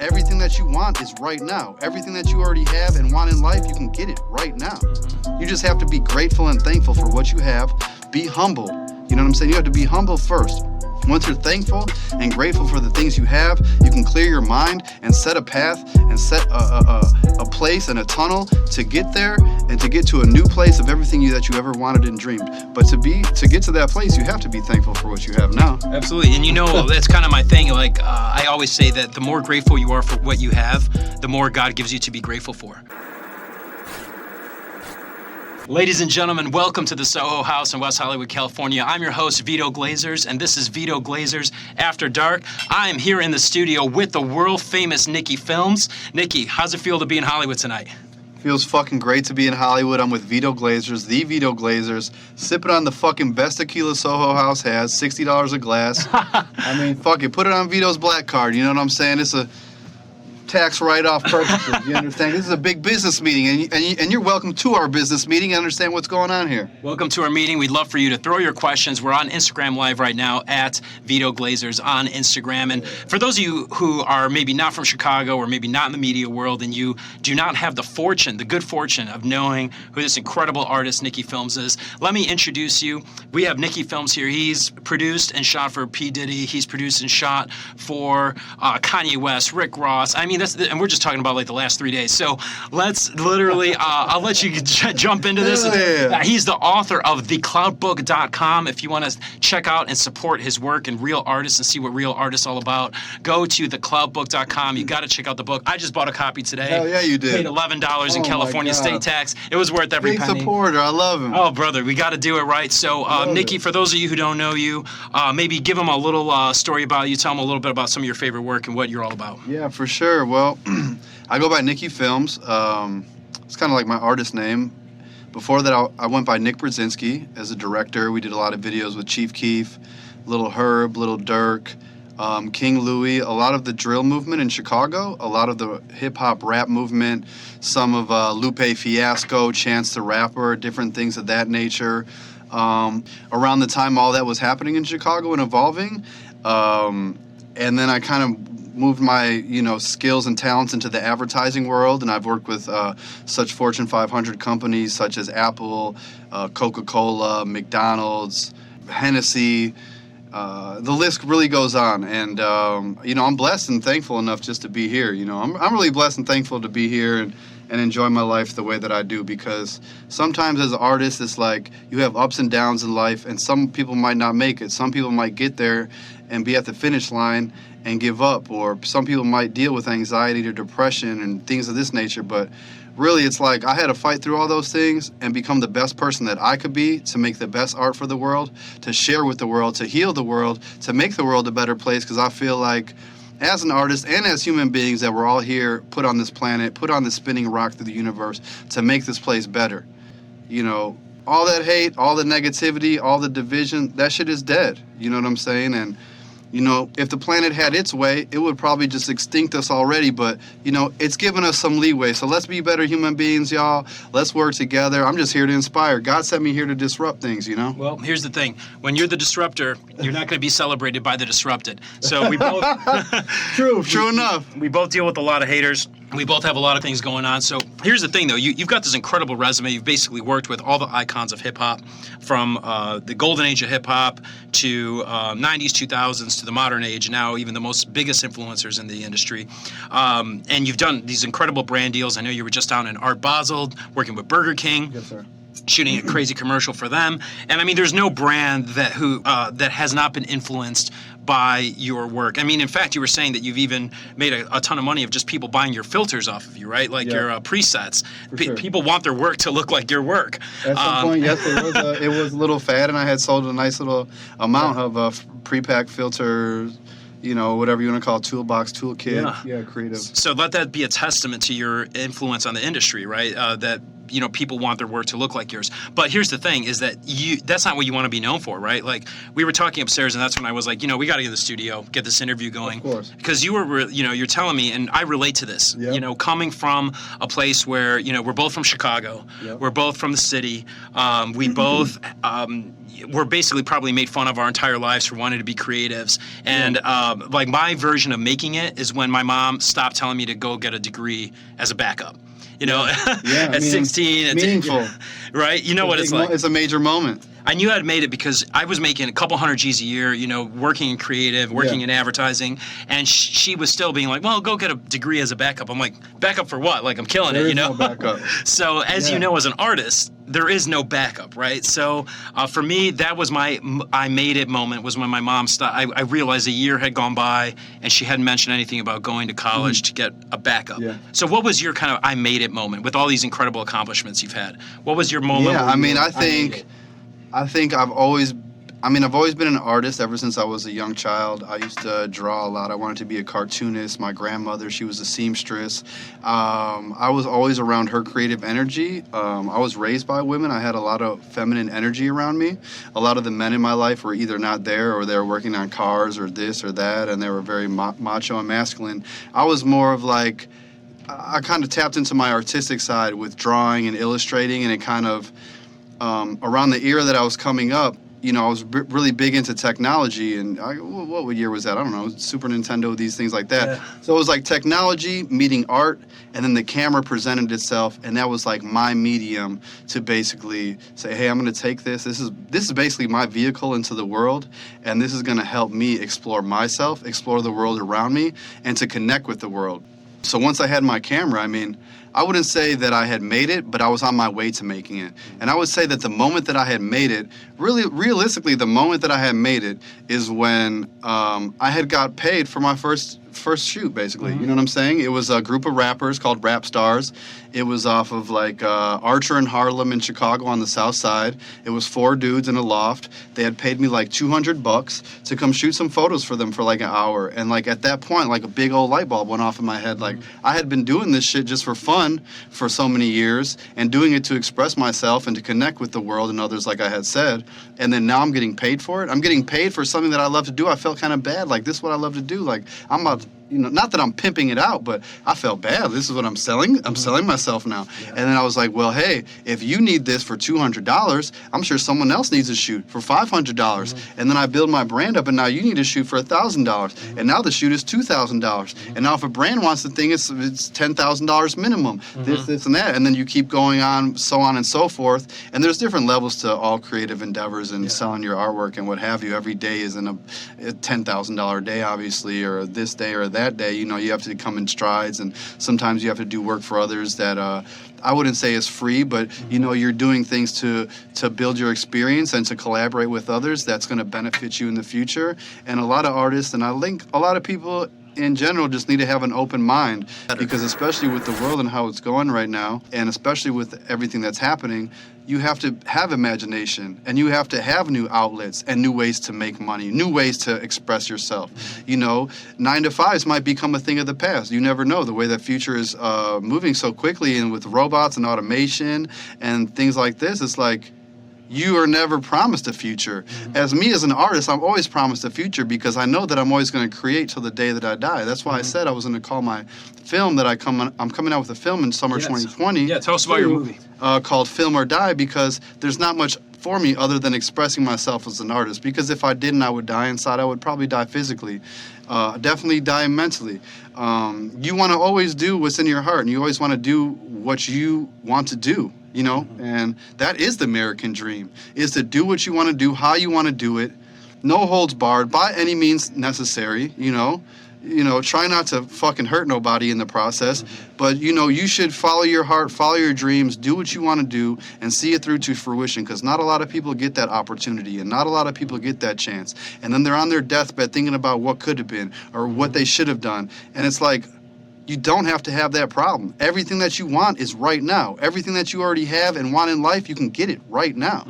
everything that you want is right now. Everything that you already have and want in life, you can get it right now. You just have to be grateful and thankful for what you have. Be humble. You know what I'm saying? You have to be humble first. Once you're thankful and grateful for the things you have, you can clear your mind and set a path and set a place and a tunnel to get there and to get to a new place of everything that you ever wanted and dreamed. But to get to that place, you have to be thankful for what you have now. Absolutely. And you know, that's kind of my thing. Like, I always say that the more grateful you are for what you have, the more God gives you to be grateful for. Ladies and gentlemen, welcome to the Soho House in West Hollywood, California. I'm your host, Vito Glazers, and this is Vito Glazers After Dark. I am here in the studio with the world-famous Nicky Films. Nicky, how's it feel to be in Hollywood tonight? Feels fucking great to be in Hollywood. I'm with Vito Glazers, the Vito Glazers, sipping on the fucking best tequila Soho House has, $60 a glass. I mean, fuck it, put it on Vito's black card, you know what I'm saying? It's a tax write-off purposes, you understand? This is a big business meeting, and you're welcome to our business meeting and understand what's going on here. Welcome to our meeting. We'd love for you to throw your questions. We're on Instagram Live right now at Vito Glazers on Instagram. And for those of you who are maybe not from Chicago or maybe not in the media world and you do not have the good fortune of knowing who this incredible artist Nicky Films is, let me introduce you. We have Nicky Films here. He's produced and shot for P. Diddy. He's produced and shot for Kanye West, Rick Ross. I mean, and we're just talking about like the last 3 days. So let's literally, I'll let you jump into this. Yeah. He's the author of thecloudbook.com. If you want to check out and support his work and real artists and see what real artists all about, go to thecloudbook.com. You got to check out the book. I just bought a copy today. Hell yeah, you did. Paid $11 in California state tax. It was worth every Big penny. supporter. I love him. Oh, brother, we got to do it right. So, Nicky, for those of you who don't know you, maybe give them a little story about you. Tell them a little bit about some of your favorite work and what you're all about. Yeah, for sure. Well, I go by Nicky Films. It's kind of like my artist name. Before that, I went by Nick Brazinsky as a director. We did a lot of videos with Chief Keef, Little Herb, Little Dirk, King Louie, a lot of the drill movement in Chicago, a lot of the hip-hop rap movement, some of Lupe Fiasco, Chance the Rapper, different things of that nature. Around the time all that was happening in Chicago and evolving, and then I kind of moved my skills and talents into the advertising world, and I've worked with such Fortune 500 companies such as Apple, Coca-Cola, McDonald's, Hennessy. The list really goes on, and I'm blessed and thankful enough just to be here. I'm really blessed and thankful to be here and enjoy my life the way that I do, because sometimes as an artist, it's like you have ups and downs in life, and some people might not make it. Some people might get there and be at the finish line and give up, or some people might deal with anxiety or depression and things of this nature. But really, it's like I had to fight through all those things and become the best person that I could be, to make the best art for the world, to share with the world, to heal the world, to make the world a better place, because I feel like as an artist and as human beings that we're all here, put on this planet, put on this spinning rock through the universe to make this place better. All that hate, all the negativity, all the division, that shit is dead. You know what I'm saying? And if the planet had its way, it would probably just extinct us already, but, it's given us some leeway. So let's be better human beings, y'all. Let's work together. I'm just here to inspire. God sent me here to disrupt things, Well, here's the thing. When you're the disruptor, you're not going to be celebrated by the disrupted. So we both... True enough. We both deal with a lot of haters. We both have a lot of things going on. So here's the thing, though. You've got this incredible resume. You've basically worked with all the icons of hip-hop, from the golden age of hip-hop to 90s, 2000s, to the modern age, now even the most biggest influencers in the industry. And you've done these incredible brand deals. I know you were just down in Art Basel working with Burger King. Yes, sir. Shooting a crazy commercial for them. And I mean, there's no brand that has not been influenced by your work. I mean, in fact, you were saying that you've even made a ton of money of just people buying your filters off of you, right? Like your presets. Sure. People want their work to look like your work. At some point, yes, it was a little fad, and I had sold a nice little amount of pre-packed filters, whatever you want to call it, toolbox, toolkit, creative. So let that be a testament to your influence on the industry, right? That people want their work to look like yours. But here's the thing: is that that's not what you want to be known for, right? Like we were talking upstairs, and that's when I was like, we got to get in the studio, get this interview going. Of course. Because you're telling me, and I relate to this. Yep. Coming from a place where we're both from Chicago, Yep. we're both from the city. We both we're basically probably made fun of our entire lives for wanting to be creatives. And like my version of making it is when my mom stopped telling me to go get a degree as a backup. At 16. Meaningful. Right? You know what it's like. It's a major moment. I knew I'd made it because I was making a couple hundred G's a year, working in creative, working in advertising, and she was still being like, well, go get a degree as a backup. I'm like, backup for what? Like, I'm killing There it, is no backup. So, as you know, as an artist, there is no backup, right? So, for me, that was my I made it moment, was when my mom stopped. I realized a year had gone by, and she hadn't mentioned anything about going to college to get a backup. Yeah. So, what was your kind of I made it moment with all these incredible accomplishments you've had? What was your moment? Yeah, where I mean, you were, I think I've always been an artist ever since I was a young child. I used to draw a lot. I wanted to be a cartoonist. My grandmother, she was a seamstress. I was always around her creative energy. I was raised by women. I had a lot of feminine energy around me. A lot of the men in my life were either not there or they were working on cars or this or that, and they were very macho and masculine. I was more of like, I kind of tapped into my artistic side with drawing and illustrating, and it kind of, around the era that I was coming up, I was really big into technology, and what year was that? I don't know, Super Nintendo, these things like that. Yeah. So it was like technology meeting art, and then the camera presented itself, and that was like my medium to basically say, hey, I'm going to take this. This is basically my vehicle into the world, and this is going to help me explore myself, explore the world around me, and to connect with the world. So once I had my camera, I wouldn't say that I had made it, but I was on my way to making it. And I would say that the moment that I had made it, really, realistically, the moment that I had made it is when I had got paid for my first shoot, basically. You know what I'm saying? It was a group of rappers called Rap Stars. It was off of like Archer and Harlem in Chicago on the South Side. It was 4 dudes in a loft. They had paid me like $200 to come shoot some photos for them for like an hour. And like at that point, like a big old light bulb went off in my head. Like I had been doing this shit just for fun for so many years and doing it to express myself and to connect with the world and others, like I had said. And then now I'm getting paid for it. I'm getting paid for something that I love to do. I felt kind of bad. Like, this is what I love to do. Like, I'm about to, not that I'm pimping it out, but I felt bad. This is what I'm selling. I'm selling myself now. Yeah. And then I was like, well, hey, if you need this for $200, I'm sure someone else needs a shoot for $500. And then I build my brand up, and now you need a shoot for $1,000. And now the shoot is $2,000. And now if a brand wants the thing, it's $10,000 minimum. This, and that. And then you keep going on and so forth. And there's different levels to all creative endeavors and selling your artwork and what have you. Every day isn't a $10,000 day, obviously, or this day or that day. You have to come in strides, and sometimes you have to do work for others that I wouldn't say is free, but you're doing things to build your experience and to collaborate with others that's going to benefit you in the future. And a lot of artists, and I think a lot of people in general, just need to have an open mind, because especially with the world and how it's going right now, and especially with everything that's happening, you have to have imagination, and you have to have new outlets and new ways to make money, new ways to express yourself. 9-to-5s might become a thing of the past. You never know. The way that future is moving so quickly, and with robots and automation and things like this, it's like, you are never promised a future. As me, as an artist, I'm always promised a future, because I know that I'm always going to create till the day that I die. That's why I said I was going to call my film that I'm coming out with a film in summer 2020. Yeah, tell us about your movie. Called Film or Die, because there's not much for me other than expressing myself as an artist. Because if I didn't, I would die inside. I would probably die physically. Definitely die mentally. You want to always do what's in your heart, and you always want to do what you want to do. And that is the American dream, is to do what you want to do, how you want to do it, no holds barred, by any means necessary, try not to fucking hurt nobody in the process, but, you should follow your heart, follow your dreams, do what you want to do, and see it through to fruition, because not a lot of people get that opportunity, and not a lot of people get that chance, and then they're on their deathbed thinking about what could have been, or what they should have done, and it's like, you don't have to have that problem. Everything that you want is right now. Everything that you already have and want in life, you can get it right now.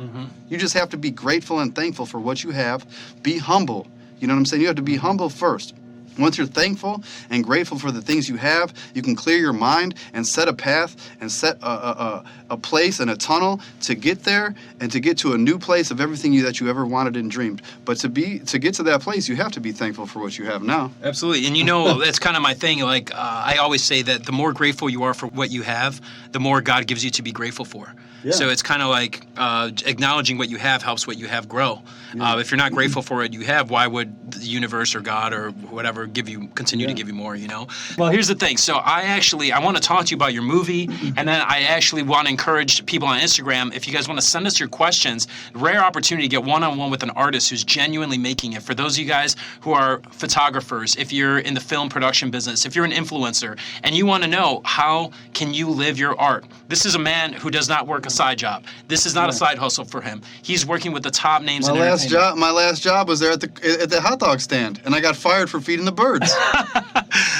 You just have to be grateful and thankful for what you have. Be humble. You know what I'm saying? You have to be humble first. Once you're thankful and grateful for the things you have, you can clear your mind and set a path and set a place and a tunnel to get there and to get to a new place of everything that you ever wanted and dreamed. But to get to that place, you have to be thankful for what you have now. Absolutely. And you know, that's kind of my thing. Like, I always say that the more grateful you are for what you have, the more God gives you to be grateful for. Yeah. So it's kind of like acknowledging what you have helps what you have grow. Yeah. If you're not grateful for what you have, why would the universe or God or whatever continue to give you more, you know? Well, here's the thing. So I want to talk to you about your movie, and then I actually want to encourage people on Instagram, if you guys want to send us your questions, rare opportunity to get one-on-one with an artist who's genuinely making it. For those of you guys who are photographers, if you're in the film production business, if you're an influencer, and you want to know how can you live your art. This is a man who does not work a side job. This is not a side hustle for him. He's working with the top names in entertainment. My last job was there at the hot dog stand, and I got fired for feeding the birds.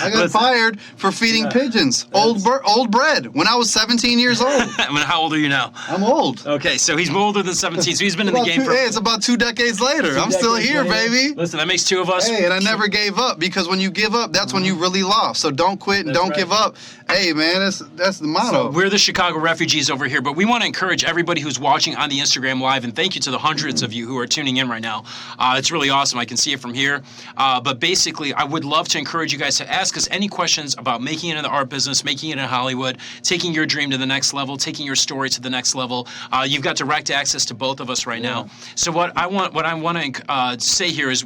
I got fired for feeding pigeons. Old bread when I was 17 years old. I mean, how old are you now? I'm old. Okay, so he's older than 17. So he's been in the game it's about 2 decades later. I'm still here, baby. Listen, that makes 2 of us. Hey, and I never gave up, because when you give up, that's when you really lost. So don't quit and don't give up. Hey, man, that's the motto. So we're the Chicago refugees over here, but we want to encourage everybody who's watching on the Instagram Live, and thank you to the hundreds of you who are tuning in right now. It's really awesome. I can see it from here. But basically, I would love to encourage you guys to ask us any questions about making it in the art business, making it in Hollywood, taking your dream to the next level, taking your story to the next level. You've got direct access to both of us right now. So what I want to say here is,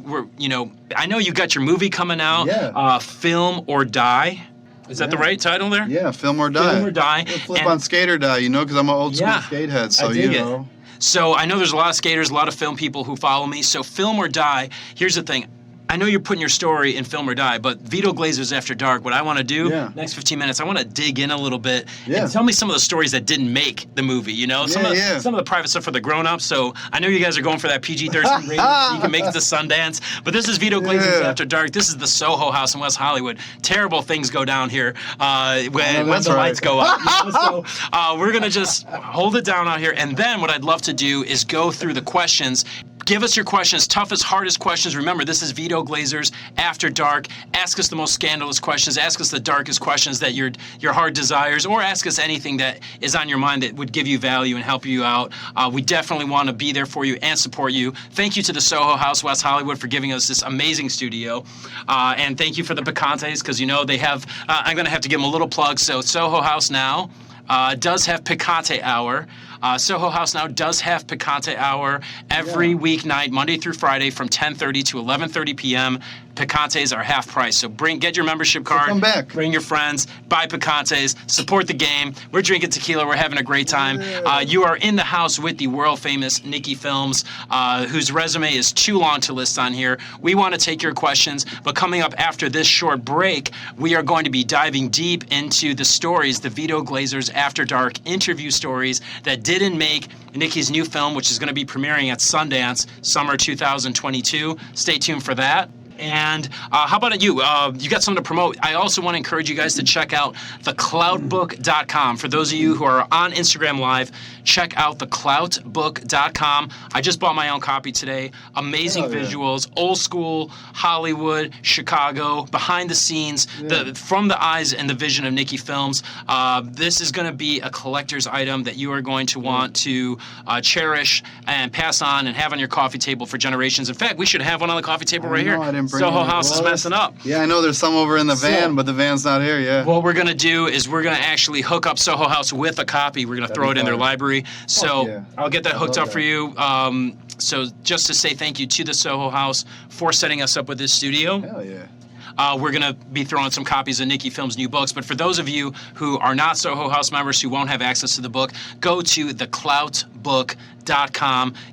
I know you got your movie coming out, Film or Die. Is that the right title there? Yeah, Film or Die. Film or Die. Flip on skate or die, because I'm an old school skate head, so it. So I know there's a lot of skaters, a lot of film people who follow me. So Film or Die, here's the thing. I know you're putting your story in Film or Die, but Vito Glazers After Dark, what I want to do, next 15 minutes, I want to dig in a little bit and tell me some of the stories that didn't make the movie, some of the private stuff for the grown-ups. So I know you guys are going for that PG-13 rating so you can make it to Sundance, but this is Vito Glazers After Dark. This is the Soho House in West Hollywood. Terrible things go down here when the lights go up. So we're going to just hold it down out here, and then what I'd love to do is go through the questions. Give us your questions, toughest, hardest questions. Remember, this is Vito Glazers After Dark. Ask us the most scandalous questions. Ask us the darkest questions that your heart desires, or ask us anything that is on your mind that would give you value and help you out. We definitely want to be there for you and support you. Thank you to the Soho House West Hollywood for giving us this amazing studio. And thank you for the Picantes, because, they have, I'm going to have to give them a little plug. So Soho House now does have Picante Hour. Soho House now does have Picante Hour every weeknight, Monday through Friday, from 10:30 to 11:30 p.m. Picantes are half price. So get your membership card. Come back. Bring your friends. Buy Picantes. Support the game. We're drinking tequila. We're having a great time. You are in the house with the world famous Nicky Films, whose resume is too long to list on here. We want to take your questions, but coming up after this short break, we are going to be diving deep into the stories, the Vito Glazers After Dark interview stories that didn't make Nicky's new film, which is going to be premiering at Sundance summer 2022. Stay tuned for that. And how about you? You got something to promote. I also want to encourage you guys to check out thecloutbook.com. For those of you who are on Instagram Live, check out thecloutbook.com. I just bought my own copy today. Amazing visuals, old school, Hollywood, Chicago, behind the scenes, from the eyes and the vision of Nicky Films. This is going to be a collector's item that you are going to want to cherish and pass on and have on your coffee table for generations. In fact, we should have one on the coffee table right here. Soho House is messing up. Yeah, I know there's some over in the van, but the van's not here, What we're going to do is we're going to actually hook up Soho House with a copy. We're going to throw it in their libree. So I'll get that hooked up for you. So just to say thank you to the Soho House for setting us up with this studio. Hell yeah. We're going to be throwing some copies of Nicky Films' new books. But for those of you who are not Soho House members who won't have access to the book, go to thecloutbook.com.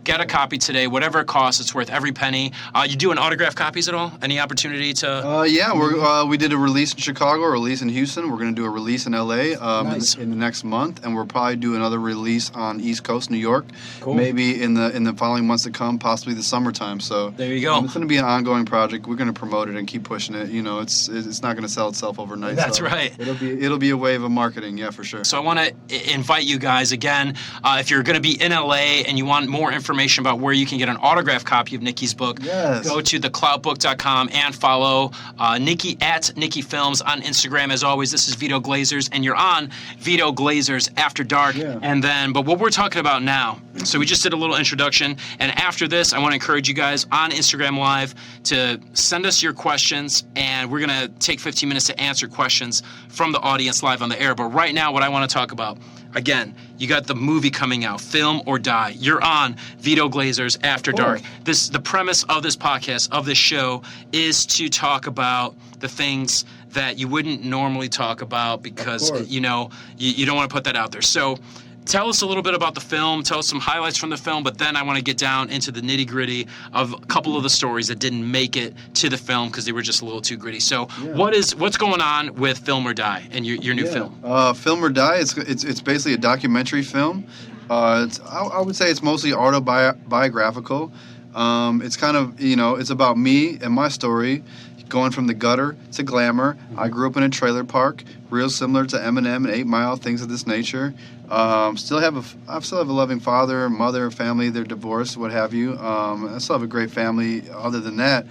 Get a copy today. Whatever it costs, it's worth every penny. You doing autograph copies at all? Any opportunity to? We did a release in Chicago, a release in Houston. We're going to do a release in L.A. In the next month, and we'll probably do another release on East Coast, New York. Cool. Maybe in the following months to come, possibly the summertime. So there you go. It's going to be an ongoing project. We're going to promote it and keep pushing it. it's not gonna sell itself overnight. That's so right. It'll be a wave of marketing, yeah, for sure. So I want to invite you guys again, if you're going to be in LA and you want more information about where you can get an autographed copy of Nicky's book, Yes. go to thecloudbook.com and follow Nicky at Nicky Films on Instagram. As always, this is Vito Glazers, and you're on Vito Glazers After Dark. Yeah. And then, but what we're talking about now, so we just did a little introduction, and after this, I want to encourage you guys on Instagram Live to send us your questions, and we're going to take 15 minutes to answer questions from the audience live on the air. But right now, what I want to talk about, again, you got the movie coming out, Film or Die. You're on Vito Glazers After Dark. The premise of this podcast, of this show, is to talk about the things that you wouldn't normally talk about because, you don't want to put that out there. So tell us a little bit about the film. Tell us some highlights from the film, but then I want to get down into the nitty-gritty of a couple of the stories that didn't make it to the film because they were just a little too gritty. So what's going on with Film or Die and your new film? Film or Die, it's basically a documentary film. I would say it's mostly autobiographical. It's kind of, it's about me and my story, going from the gutter to glamour. I grew up in a trailer park, real similar to Eminem and 8 Mile, things of this nature. I still have a loving father, mother, family. They're divorced, what have you. I still have a great family. Other than that,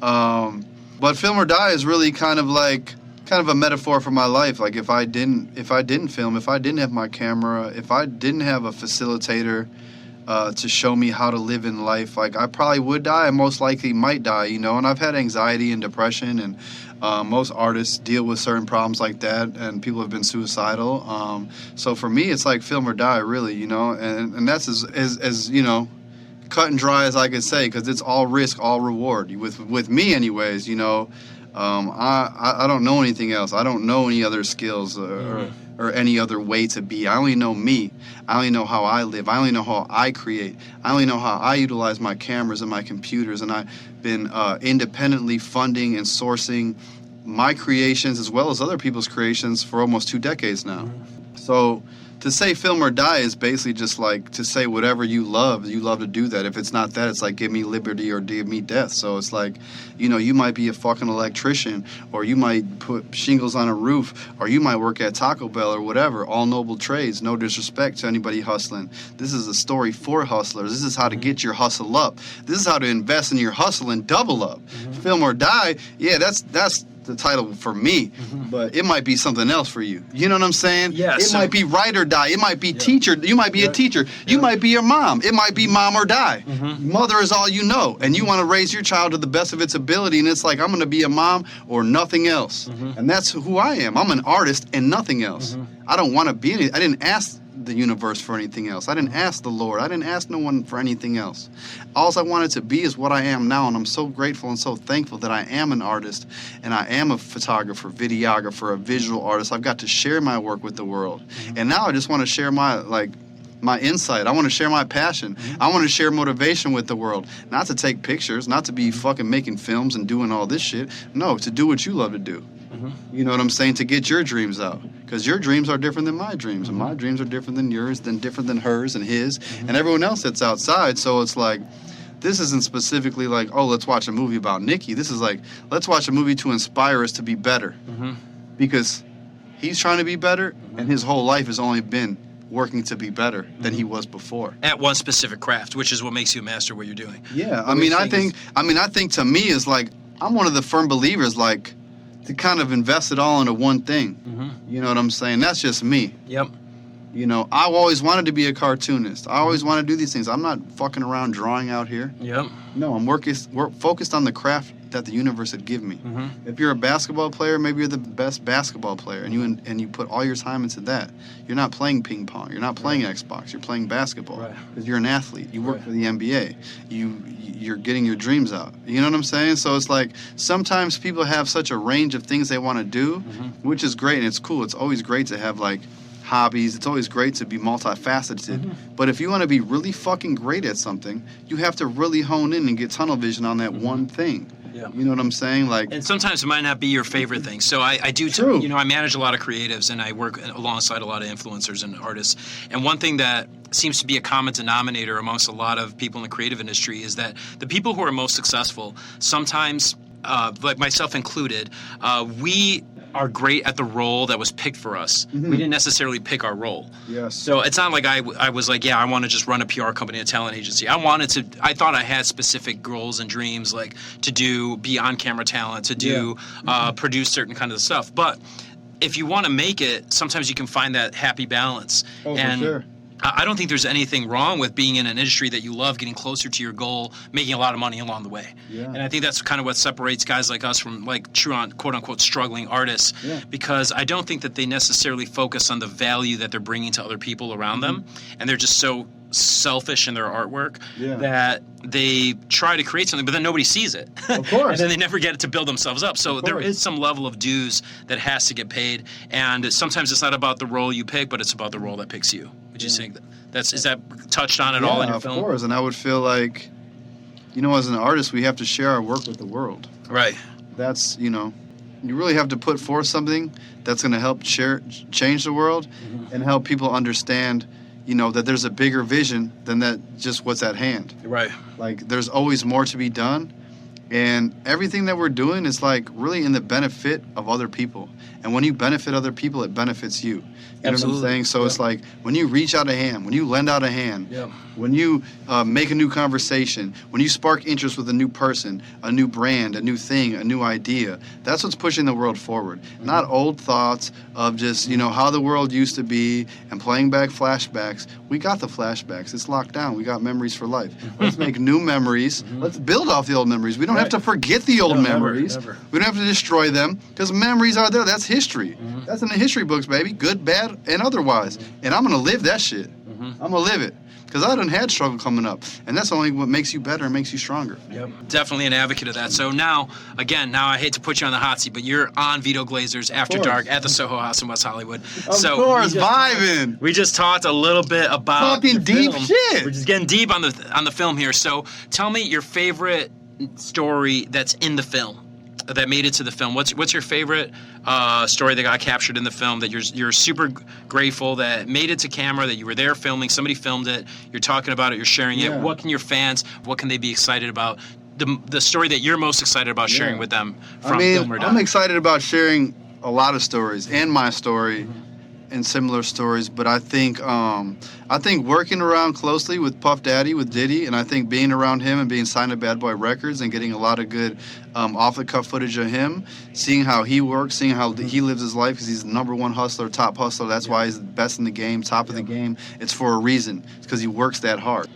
but Film or Die is really kind of a metaphor for my life. Like if I didn't film, if I didn't have my camera, if I didn't have a facilitator to show me how to live in life, like I probably would die. I most likely might die, And I've had anxiety and depression, and most artists deal with certain problems like that, and people have been suicidal. So for me, it's like film or die, really, and that's as cut and dry as I could say, because it's all risk, all reward. With me, anyways, I don't know anything else. I don't know any other skills or any other way to be. I only know me. I only know how I live. I only know how I create. I only know how I utilize my cameras and my computers. And I've been independently funding and sourcing my creations as well as other people's creations for almost 2 decades now. So to say film or die is basically just like to say whatever you love to do that. If it's not that, it's like give me liberty or give me death. So it's like, you might be a fucking electrician, or you might put shingles on a roof, or you might work at Taco Bell or whatever. All noble trades, no disrespect to anybody hustling. This is a story for hustlers. This is how to get your hustle up. This is how to invest in your hustle and double up. Film or die, yeah, that's the title for me, but it might be something else for you. You know what I'm saying? Yeah. It might be write or die. It might be teacher. You might be a teacher. You might be your mom. It might be mom or die. Mother is all you know, and you want to raise your child to the best of its ability, and it's like, I'm going to be a mom or nothing else. And that's who I am. I'm an artist and nothing else. I don't want to be anything. I didn't ask the universe for anything else. I didn't ask the Lord. I didn't ask no one for anything else. All I wanted to be is what I am now, and I'm so grateful and so thankful that I am an artist, and I am a photographer, videographer, a visual artist. I've got to share my work with the world. And now I just want to share my insight. I want to share my passion. I want to share motivation with the world. Not to take pictures, not to be fucking making films and doing all this shit. No, to do what you love to do. You know what I'm saying? To get your dreams out. Because your dreams are different than my dreams. And my dreams are different than yours, different than hers and his, and everyone else that's outside. So it's like, this isn't specifically like, oh, let's watch a movie about Nicky. This is like, let's watch a movie to inspire us to be better. Because he's trying to be better, and his whole life has only been working to be better than he was before. At one specific craft, which is what makes you a master what you're doing. Yeah, I think to me is like, I'm one of the firm believers, like, to kind of invest it all into one thing. You know what I'm saying? That's just me. Yep. I always wanted to be a cartoonist. I always want to do these things. I'm not fucking around drawing out here. Yep. No, I'm focused on the craft that the universe had given me. If you're a basketball player, maybe you're the best basketball player, and you put all your time into that. You're not playing ping pong. You're not playing Xbox. You're playing basketball because you're an athlete. You work for the NBA. You're getting your dreams out. You know what I'm saying? So it's like sometimes people have such a range of things they want to do, which is great and it's cool. It's always great to have like hobbies. It's always great to be multifaceted. But if you want to be really fucking great at something, you have to really hone in and get tunnel vision on that one thing. Yeah. You know what I'm saying? Like, and sometimes it might not be your favorite thing. So I do, I manage a lot of creatives, and I work alongside a lot of influencers and artists. And one thing that seems to be a common denominator amongst a lot of people in the creative industry is that the people who are most successful sometimes like myself included, we are great at the role that was picked for us. We didn't necessarily pick our role. Yes. So it's not like I was like, yeah, I want to just run a PR company, a talent agency. I thought I had specific goals and dreams, like to be on-camera talent, to do, produce certain kind of stuff. But if you want to make it, sometimes you can find that happy balance. Oh, and for sure. I don't think there's anything wrong with being in an industry that you love, getting closer to your goal, making a lot of money along the way. Yeah. And I think that's kind of what separates guys like us from like true quote unquote struggling artists, because I don't think that they necessarily focus on the value that they're bringing to other people around them, and they're just so selfish in their artwork that they try to create something, but then nobody sees it. Of course. And then they never get it to build themselves up. So there is some level of dues that has to get paid, and sometimes it's not about the role you pick, but it's about the role that picks you. Would you think is that touched on at all in your film? Of course, and I would feel like, as an artist, we have to share our work with the world. Right. That's, you really have to put forth something that's going to help change the world and help people understand, that there's a bigger vision than that just what's at hand. Right. Like, there's always more to be done, and everything that we're doing is, like, really in the benefit of other people. And when you benefit other people, it benefits you. You know what I'm saying? So it's like when you reach out a hand, when you lend out a hand, when you make a new conversation, when you spark interest with a new person, a new brand, a new thing, a new idea, that's what's pushing the world forward. Not old thoughts of just, how the world used to be and playing back flashbacks. We got the flashbacks. It's locked down. We got memories for life. Let's make new memories. Let's build off the old memories. We don't have to forget the old memories. Never. We don't have to destroy them because memories are there. That's history. That's in the history books, baby. Good, bad, and otherwise. And I'm going to live that shit. I'm going to live it. Because I done had struggle coming up. And that's only what makes you better and makes you stronger. Yep. Definitely an advocate of that. So now I hate to put you on the hot seat, but you're on Vito Glazers After Dark at the Soho House in West Hollywood. Of course, vibing. We just talked a little bit about talking deep film. shit. We're just getting deep on the film here. So tell me your favorite story that's in the film, that made it to the film. What's your favorite story that got captured in the film that you're super grateful that made it to camera, that you were there filming, somebody filmed it, you're talking about it, you're sharing it. What can your fans, what can they be excited about? The story that you're most excited about sharing with them from film or done. I'm excited about sharing a lot of stories and my story and similar stories, but I think working around closely with Puff Daddy, with Diddy, and I think being around him and being signed to Bad Boy Records and getting a lot of good off-the-cuff footage of him, seeing how he works, seeing how he lives his life, because he's the number one hustler, top hustler. That's why he's the best in the game, top of the game. It's for a reason. It's because he works that hard.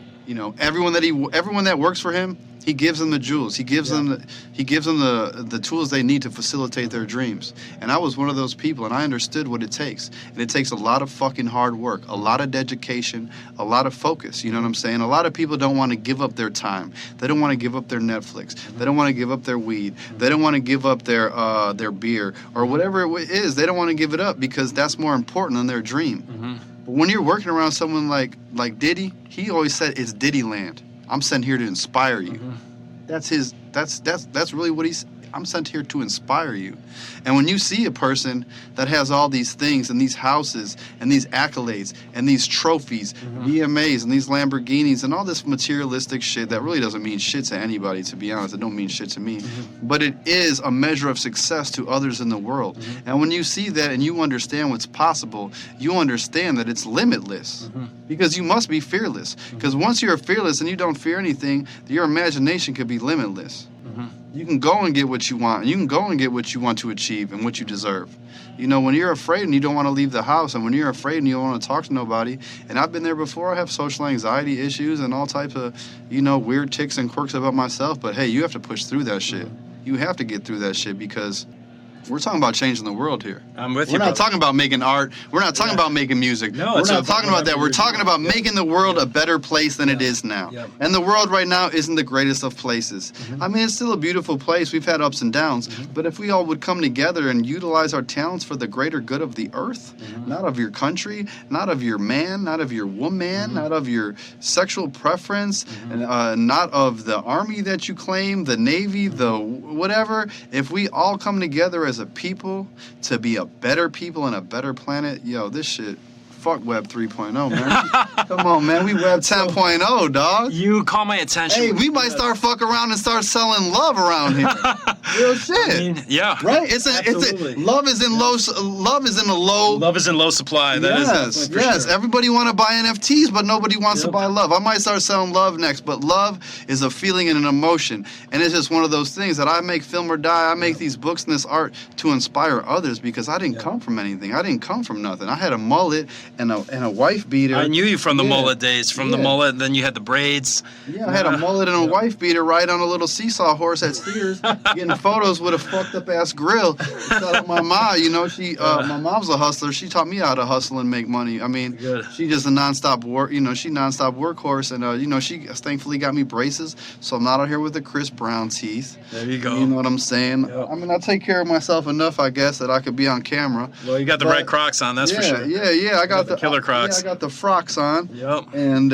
Everyone that works for him, he gives them the jewels. He gives them the tools they need to facilitate their dreams. And I was one of those people, and I understood what it takes. And it takes a lot of fucking hard work, a lot of dedication, a lot of focus. You know what I'm saying? A lot of people don't want to give up their time. They don't want to give up their Netflix. They don't want to give up their weed. They don't want to give up their beer or whatever it is. They don't want to give it up because that's more important than their dream. But when you're working around someone like Diddy, he always said it's Diddy land. I'm sent here to inspire you. That's really what I'm sent here to inspire you. And when you see a person that has all these things and these houses and these accolades and these trophies, VMAs and these Lamborghinis and all this materialistic shit that really doesn't mean shit to anybody, to be honest. It don't mean shit to me. But it is a measure of success to others in the world. And when you see that and you understand what's possible, you understand that it's limitless. Because you must be fearless. Because once you're fearless and you don't fear anything, your imagination could be limitless. You can go and get what you want. You can go and get what you want to achieve and what you deserve. When you're afraid and you don't want to leave the house, and when you're afraid and you don't want to talk to nobody, and I've been there before, I have social anxiety issues and all types of, weird tics and quirks about myself, but hey, you have to push through that shit. You have to get through that shit because we're talking about changing the world here. I'm with you. We're not talking about making art. We're not talking about making music. No, we're not talking about that. We're talking about making the world a better place than it is now. And the world right now isn't the greatest of places. I mean, it's still a beautiful place. We've had ups and downs. But if we all would come together and utilize our talents for the greater good of the earth, not of your country, not of your man, not of your woman, not of your sexual preference, not of the army that you claim, the Navy, the whatever, if we all come together as a people to be a better people and a better planet, this shit fuck Web 3.0, man. Come on, man. We Web 10.0, dog. You caught my attention. Hey, we might start fuck around and start selling love around here. Real shit. I mean, yeah. Right? Love is in low Love is in low supply. That is yes. sure. Everybody want to buy NFTs, but nobody wants to buy love. I might start selling love next, but love is a feeling and an emotion, and it's just one of those things that I make Film or Die. I make these books and this art to inspire others because I didn't come from anything. I didn't come from nothing. I had a mullet and a wife beater. I knew you from the mullet days. From the mullet, and then you had the braids. Yeah, I had a mullet and a wife beater right on a little seesaw horse at Sears, getting photos with a fucked up ass grill. Shout out my mom, you know, my mom's a hustler. She taught me how to hustle and make money. I mean, she just a nonstop workhorse, and you know, she thankfully got me braces, so I'm not out here with the Chris Brown teeth. There you go. You know what I'm saying? Yep. I mean, I take care of myself enough, I guess, that I could be on camera. Well, you got the red Crocs on, that's for sure. Yeah. I got the killer Crocs. Yeah, I got the frocks on. Yep. And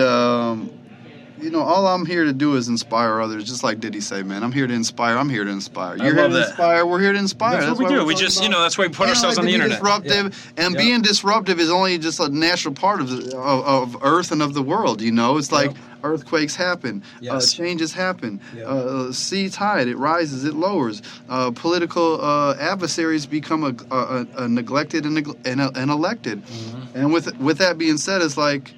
you know, all I'm here to do is inspire others, just like Diddy say, man. I'm here to inspire. I'm here to inspire. You're here to inspire. We're here to inspire. That's what we do. We just, you know, that's why we put ourselves on the internet. Disruptive, and being disruptive is only just a natural part of Earth and of the world. You know, it's like earthquakes happen, changes happen, sea tide, it rises, it lowers. Political adversaries become a neglected and elected. Mm-hmm. And with that being said, it's like,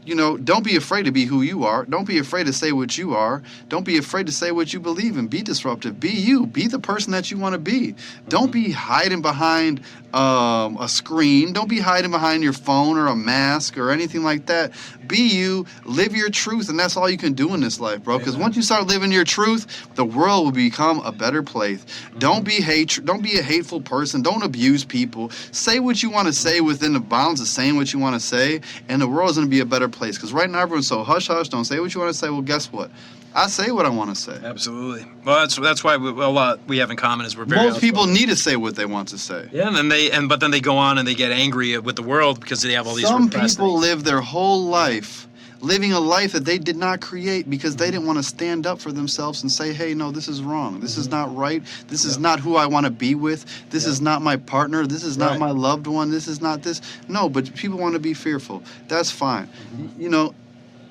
you know, don't be afraid to be who you are. Don't be afraid to say what you are. Don't be afraid to say what you believe in. Be disruptive. Be you. Be the person that you want to be. Mm-hmm. Don't be hiding behind a screen. Don't be hiding behind your phone or a mask or anything like that. Be you. Live your truth, and that's all you can do in this life, bro. Because once you start living your truth, the world will become a better place. Mm-hmm. Don't be a hateful person. Don't abuse people. Say what you want to say within the bounds of saying what you want to say, and the world's going to be a better place. Because right now everyone's so hush hush. Don't say what you want to say. Well, guess what? I say what I want to say. Absolutely. Well, that's why a lot we have in common is we're very. Most people need to say what they want to say. Yeah, and but then they go on and they get angry with the world because they have all these. Some people live their whole life living a life that they did not create because they didn't want to stand up for themselves and say, hey, no, this is wrong. This is not right. This is not who I want to be with. This is not my partner. This is not my loved one. This is not this. No, but people want to be fearful. That's fine. Mm-hmm. You know,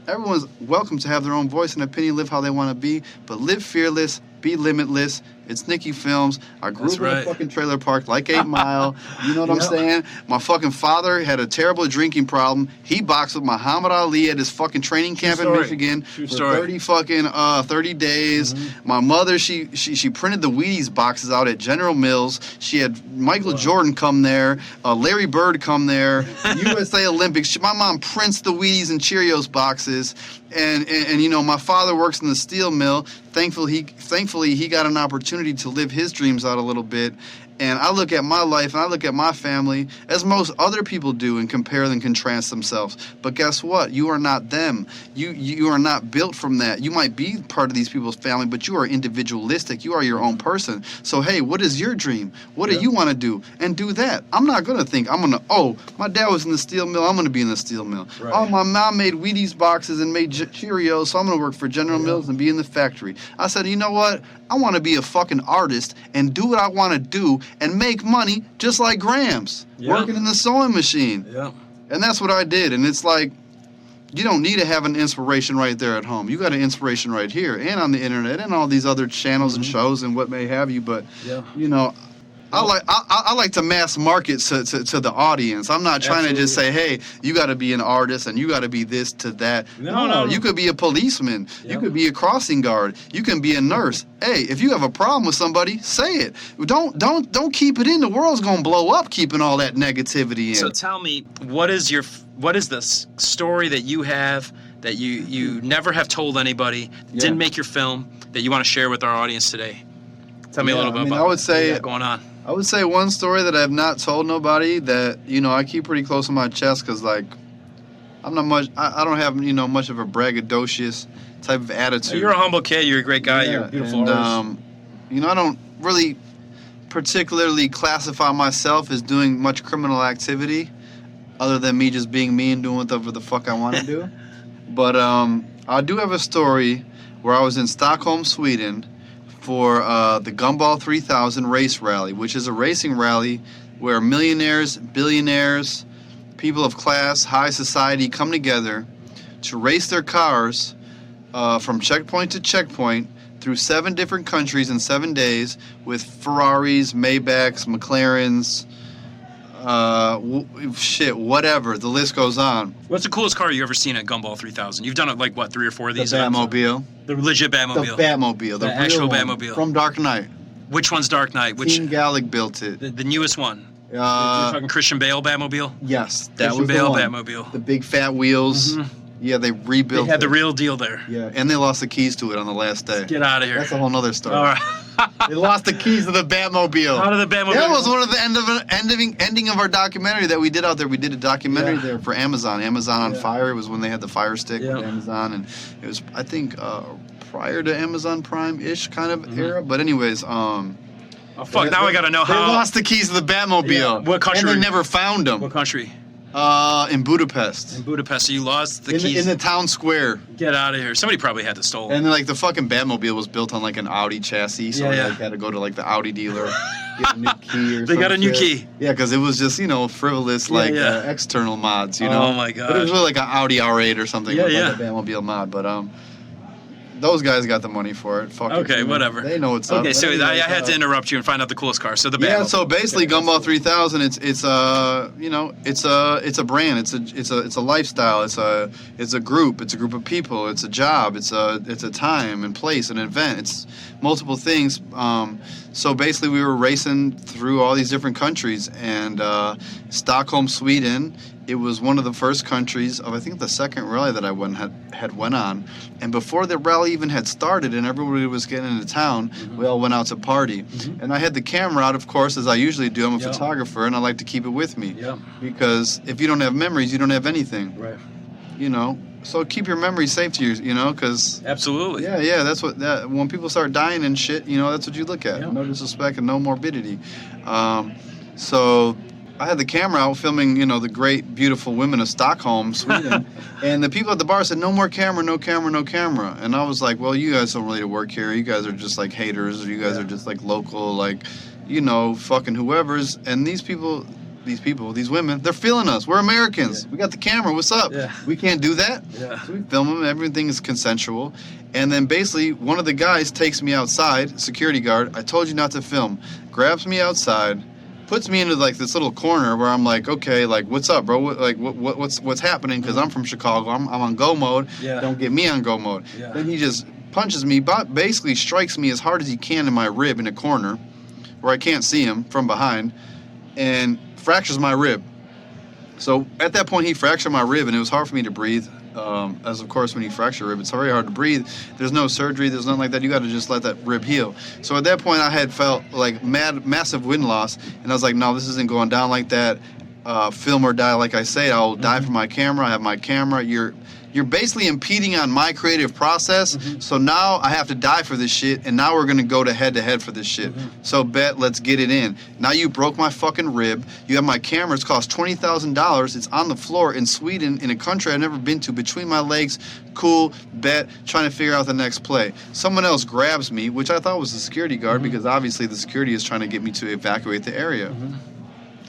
everyone's welcome to have their own voice and opinion, live how they want to be, but live fearless, be limitless. It's Nicky Films. I grew up in a fucking trailer park like 8 Mile. You know what I'm saying? My fucking father had a terrible drinking problem. He boxed with Muhammad Ali at his fucking training camp in Michigan for 30 days. Mm-hmm. My mother, she printed the Wheaties boxes out at General Mills. She had Michael Jordan come there, Larry Bird come there, USA Olympics. My mom prints the Wheaties and Cheerios boxes. And you know, my father works in the steel mill. Thankfully, he got an opportunity to live his dreams out a little bit. And I look at my life and I look at my family as most other people do and compare and contrast themselves. But guess what? You are not them. You are not built from that. You might be part of these people's family, but you are individualistic. You are your own person. So, hey, what is your dream? What do you want to do? And do that. I'm not going to think my dad was in the steel mill. I'm going to be in the steel mill. Right. Oh, my mom made Wheaties boxes and made Cheerios, so I'm going to work for General Mills and be in the factory. I said, you know what? I want to be a fucking artist and do what I want to do and make money just like Grams, working in the sewing machine. Yeah. And that's what I did. And it's like, you don't need to have an inspiration right there at home. You got an inspiration right here and on the internet and all these other channels and shows and what may have you. But, you know, I like to mass market to the audience. I'm not trying to just say, hey, you got to be an artist and you got to be this to that. No. You could be a policeman. You could be a crossing guard. You can be a nurse. Hey, if you have a problem with somebody, say it. Don't keep it in. The world's gonna blow up keeping all that negativity in. So tell me, what is the story that you have that you never have told anybody, didn't make your film, that you want to share with our audience today? Tell me a little bit about what you got going on. I would say one story that I have not told nobody that, you know, I keep pretty close to my chest because, like, I'm not much, I don't have, you know, much of a braggadocious type of attitude. You're a humble kid. You're a great guy. You're a beautiful artist. You know, I don't really particularly classify myself as doing much criminal activity other than me just being me and doing whatever the fuck I want to do. But I do have a story where I was in Stockholm, Sweden, for the Gumball 3000 race rally, which is a racing rally where millionaires, billionaires, people of class, high society come together to race their cars from checkpoint to checkpoint through 7 different countries in 7 days with Ferraris, Maybachs, McLarens, whatever. The list goes on. What's the coolest car you ever seen at Gumball 3000? You've done it like, what, 3 or 4 of these? The Batmobile. The legit Batmobile. The Batmobile. The actual Batmobile. From Dark Knight. Which one's Dark Knight? Which? Team Gallic built it. The newest one. The fucking Christian Bale Batmobile? Yes. That Christian was Bale the one. Batmobile. The big fat wheels. Mm-hmm. Yeah, they rebuilt They had it. the real deal there. Yeah, and they lost the keys to it on the last day. Get out of here. That's a whole nother story. All right. They lost the keys to the Batmobile. How did the Batmobile? That was one of the ending of our documentary that we did out there. We did a documentary there for Amazon. Amazon on Fire. It was when they had the Fire Stick with Amazon, and it was, I think, prior to Amazon Prime-ish kind of era. But anyways, oh, fuck, now I gotta know how. They lost the keys to the Batmobile. Yeah. What country? And they never found them. What country? In Budapest. In Budapest, so you lost the keys. In the town square. Get out of here. Somebody probably had to stole them. And then, like, the fucking Batmobile was built on, like, an Audi chassis, so they like, had to go to, like, the Audi dealer, get a new key or They got a new shit. key. Yeah, because it was just, frivolous, external mods, you know? Oh, my God. But it was really like an Audi R8 or something, like a Batmobile mod, but, those guys got the money for it. Fuck okay, it, whatever. They know what's up. Okay, so I had to interrupt you and find out the coolest car. So the Batmobile. Yeah, so basically, Gumball 3000, it's a brand. It's a lifestyle. It's a group. It's a group of people. It's a job. It's a time and place, an event. It's multiple things. So basically, we were racing through all these different countries, and Stockholm, Sweden. It was one of the first countries of, I think, the second rally that I went on. And before the rally even had started and everybody was getting into town, we all went out to party. And I had the camera out, of course, as I usually do. I'm a photographer, and I like to keep it with me. Because if you don't have memories, you don't have anything. Right. So keep your memories safe to you, because... Absolutely. Yeah, that's what... when people start dying and shit, that's what you look at. No disrespect and no morbidity. So... I had the camera out filming, the great, beautiful women of Stockholm, Sweden. And the people at the bar said, no more camera, no camera, no camera. And I was like, well, you guys don't really work here. You guys are just like haters. Or you guys are just like local, fucking whoever's. And these women, they're feeling us. We're Americans. We got the camera. What's up? We can't do that. So we film them. Everything is consensual. And then basically, one of the guys takes me outside, security guard. I told you not to film. Grabs me outside. Puts me into like this little corner where I'm like, okay, like what's up, bro? What's happening? Because I'm from Chicago. I'm on go mode. Don't get me on go mode. Then he just punches me, basically strikes me as hard as he can in my rib in a corner, where I can't see him from behind, and fractures my rib. So at that point, he fractured my rib, and it was hard for me to breathe. As of course, when you fracture a rib, it's very hard to breathe. There's no surgery. There's nothing like that. You got to just let that rib heal. So at that point, I had felt like massive wind loss, and I was like, no, this isn't going down like that. Film or die, like I say. I'll die for my camera. I have my camera. You're basically impeding on my creative process. So now I have to die for this shit, and now we're gonna go to head for this shit. So let's get it in. Now you broke my fucking rib. You have my camera. It's cost $20,000. It's on the floor in Sweden, in a country I've never been to, between my legs. Cool, bet, trying to figure out the next play. Someone else grabs me, which I thought was the security guard, because obviously the security is trying to get me to evacuate the area.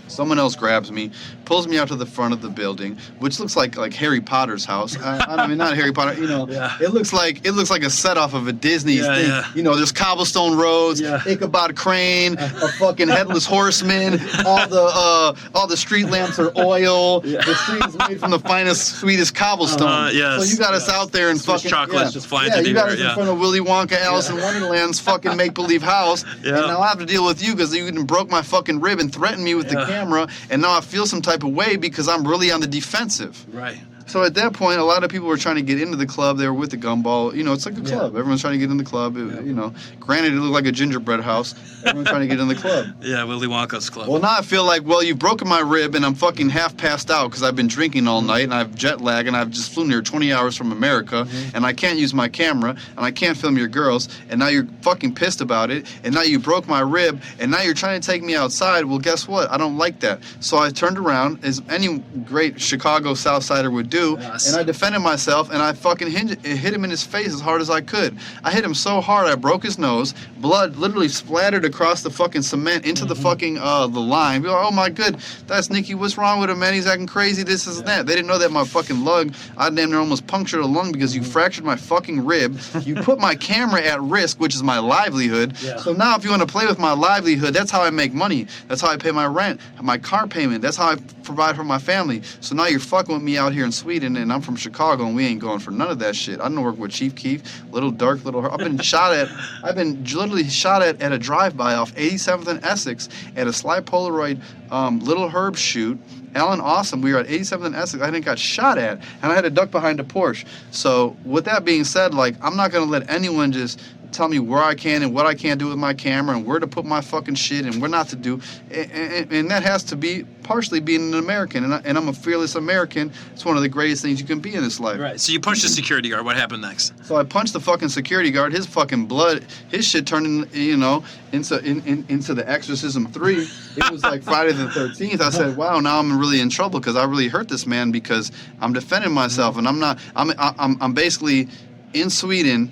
Someone else grabs me, pulls me out to the front of the building, which looks like Harry Potter's house. I mean, not Harry Potter. It looks like a set off of a Disney thing. There's cobblestone roads, Ichabod Crane, a fucking headless horseman. All the street lamps are oil. The street is made from the finest, sweetest cobblestone. So you got us out there and Swiss fucking chocolates just flying through the you got air. us in front of Willy Wonka, Alice in Wonderland's fucking make believe house. And now I have to deal with you because you broke my fucking rib and threatened me with the camera, and now I feel some type of way because I'm really on the defensive. Right. So at that point, a lot of people were trying to get into the club. They were with the Gumball. It's like a club. Everyone's trying to get in the club. Granted, it looked like a gingerbread house. Everyone's trying to get in the club. Yeah, Willy Wonka's club. Well, now I feel like, you've broken my rib, and I'm fucking half passed out because I've been drinking all night, and I have jet lag, and I've just flown here 20 hours from America, and I can't use my camera, and I can't film your girls, and now you're fucking pissed about it, and now you broke my rib, and now you're trying to take me outside. Well, guess what? I don't like that. So I turned around, as any great Chicago South Sider would do. do. Yes. And I defended myself, and I fucking hit him in his face as hard as I could. I hit him so hard I broke his nose. Blood literally splattered across the fucking cement into the fucking the line. People are, oh my good, that's Nicky. What's wrong with him, man? He's acting crazy. This is that. They didn't know that my fucking lung, I damn near almost punctured a lung because you fractured my fucking rib. You put my camera at risk, which is my livelihood. Yeah. So now if you want to play with my livelihood, that's how I make money. That's how I pay my rent, my car payment. That's how I provide for my family. So now you're fucking with me out here in Sweden, and I'm from Chicago, and we ain't going for none of that shit. I don't work with Chief Keef, Little Dark, Little. I've been literally shot at a drive-by off 87th and Essex at a Sly Polaroid Little Herb shoot. Alan Awesome, we were at 87th and Essex. I got shot at, and I had to duck behind a Porsche. So with that being said, like, I'm not gonna let anyone just tell me where I can and what I can't do with my camera and where to put my fucking shit and where not to do. And that has to be partially being an American. And I'm a fearless American. It's one of the greatest things you can be in this life. Right. So you punched the security guard. What happened next? So I punched the fucking security guard. His fucking blood, his shit turned into the Exorcism 3. It was like Friday the 13th. I said, wow, now I'm really in trouble because I really hurt this man because I'm defending myself and I'm basically in Sweden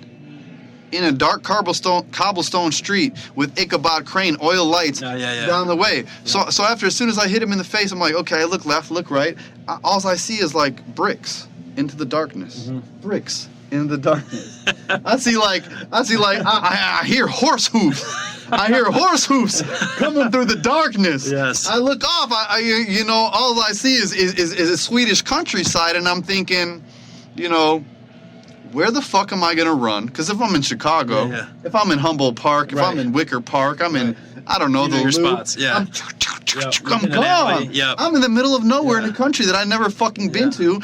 in a dark cobblestone street with Ichabod Crane oil lights down the way. So as soon as I hit him in the face, I'm like, okay, I look left, look right. All I see is like bricks into the darkness. Bricks in the darkness. I hear horse hoofs. I hear horse hoofs coming through the darkness. Yes. I look off. All I see is a Swedish countryside, and I'm thinking, where the fuck am I gonna run? Because if I'm in Chicago, if I'm in Humboldt Park, if I'm in Wicker Park, I'm in, I don't know, the your Loop, spots. Yeah. I'm gone. I'm in the middle of nowhere in a country that I never fucking been to,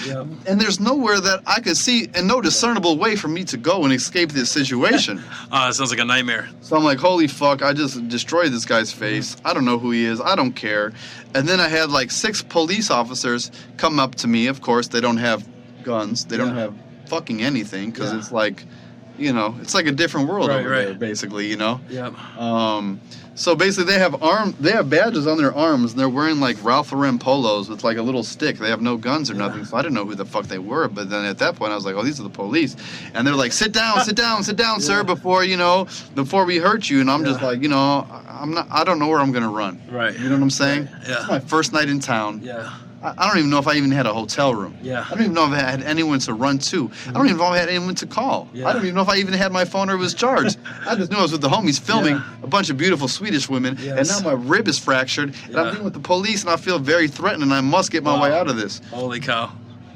and there's nowhere that I could see and no discernible way for me to go and escape this situation. It sounds like a nightmare. So I'm like, holy fuck, I just destroyed this guy's face. I don't know who he is. I don't care. And then I had like 6 police officers come up to me. Of course, they don't have guns. They don't have fucking anything because it's like, it's like a different world over there, basically, So basically, they have badges on their arms, and they're wearing like Ralph Lauren polos with like a little stick. They have no guns or nothing, so I didn't know who the fuck they were. But then at that point, I was like, oh, these are the police, and they're like, sit down, sir, before we hurt you. And I'm just like, I don't know where I'm gonna run. Right. You know what I'm saying? Right. Yeah. It's my first night in town. Yeah. I don't even know if I even had a hotel room. Yeah. I don't even know if I had anyone to run to. I don't even know if I had anyone to call. Yeah. I don't even know if I even had my phone or it was charged. I just knew I was with the homies filming a bunch of beautiful Swedish women, and now my rib is fractured, and I'm dealing with the police, and I feel very threatened, and I must get my way out of this. Holy cow.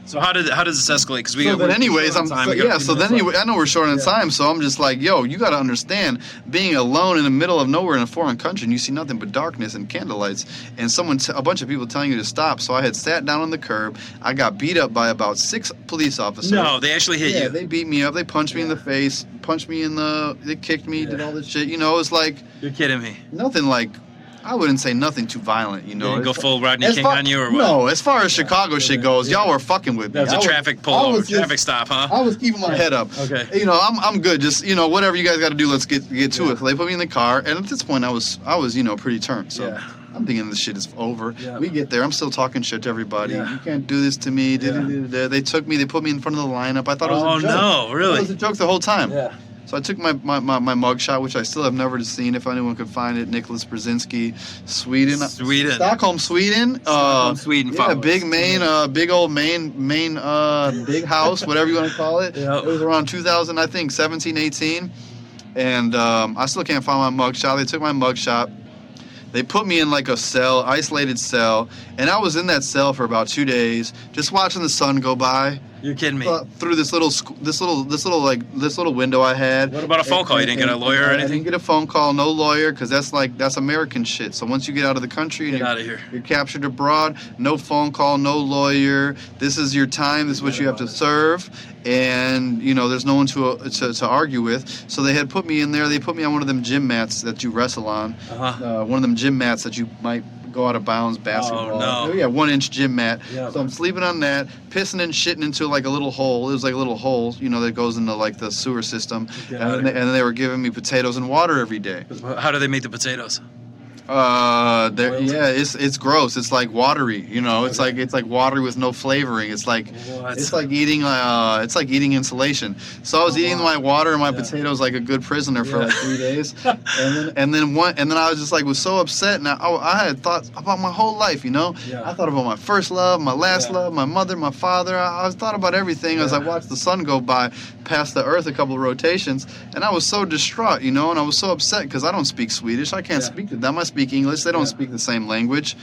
So how does this escalate? Because I know we're short on time, so I'm just like, yo, you got to understand, being alone in the middle of nowhere in a foreign country, and you see nothing but darkness and candlelights, and a bunch of people telling you to stop. So I had sat down on the curb. I got beat up by about 6 police officers. No, they actually hit you. Yeah, they beat me up. They punched me in the face, they kicked me, did all this shit. It's like, you're kidding me. nothing like. I wouldn't say nothing too violent, You didn't go full Rodney King on you or what? No, as far as Chicago shit goes, y'all were fucking with me. That was a traffic pullover, traffic stop, huh? I was keeping my head up. Okay. I'm good. Just, whatever you guys got to do, let's get to it. So they put me in the car, and at this point, I was pretty turned. So I'm thinking this shit is over. Yeah. We get there, I'm still talking shit to everybody. Yeah. You can't do this to me. Yeah. They took me, they put me in front of the lineup. I thought it was a joke. Oh, no, really? It was a joke the whole time. Yeah. So I took my mugshot, which I still have never seen. If anyone could find it, Nicholas Brazinsky, Sweden, Stockholm, Sweden. Sweden. Yeah, big old Maine, big house, whatever you want to call it. Yep. It was around 2000, I think, 17, 18, and I still can't find my mugshot. They took my mugshot. They put me in like a cell, isolated cell, and I was in that cell for about 2 days, just watching the sun go by. You're kidding me. Through this little window I had. What about a phone call? You didn't get a lawyer or anything? I didn't get a phone call, no lawyer, because that's American shit. So once you get out of the country and you're captured abroad, no phone call, no lawyer. This is your time. This is what you have to serve, and there's no one to argue with. So they had put me in there. They put me on one of them gym mats that you wrestle on. One of them gym mats that you might go out of bounds basketball. Oh, no. Yeah, 1-inch gym mat. Yeah. So I'm sleeping on that, pissing and shitting into like a little hole. It was like a little hole, that goes into like the sewer system. And they were giving me potatoes and water every day. How do they make the potatoes? It's gross. It's like watery, you know. It's like watery with no flavoring. It's like eating insulation. So I was eating my water and my potatoes like a good prisoner for like 3 days, and then I was just like was so upset. And I had thoughts about my whole life, you know. I thought about my first love, my last love, my mother, my father. I thought about everything as I watched the sun go by past the earth a couple of rotations, and I was so distraught, you know, and I was so upset because I don't speak Swedish. I can't speak to them. I speak English. They don't speak the same language.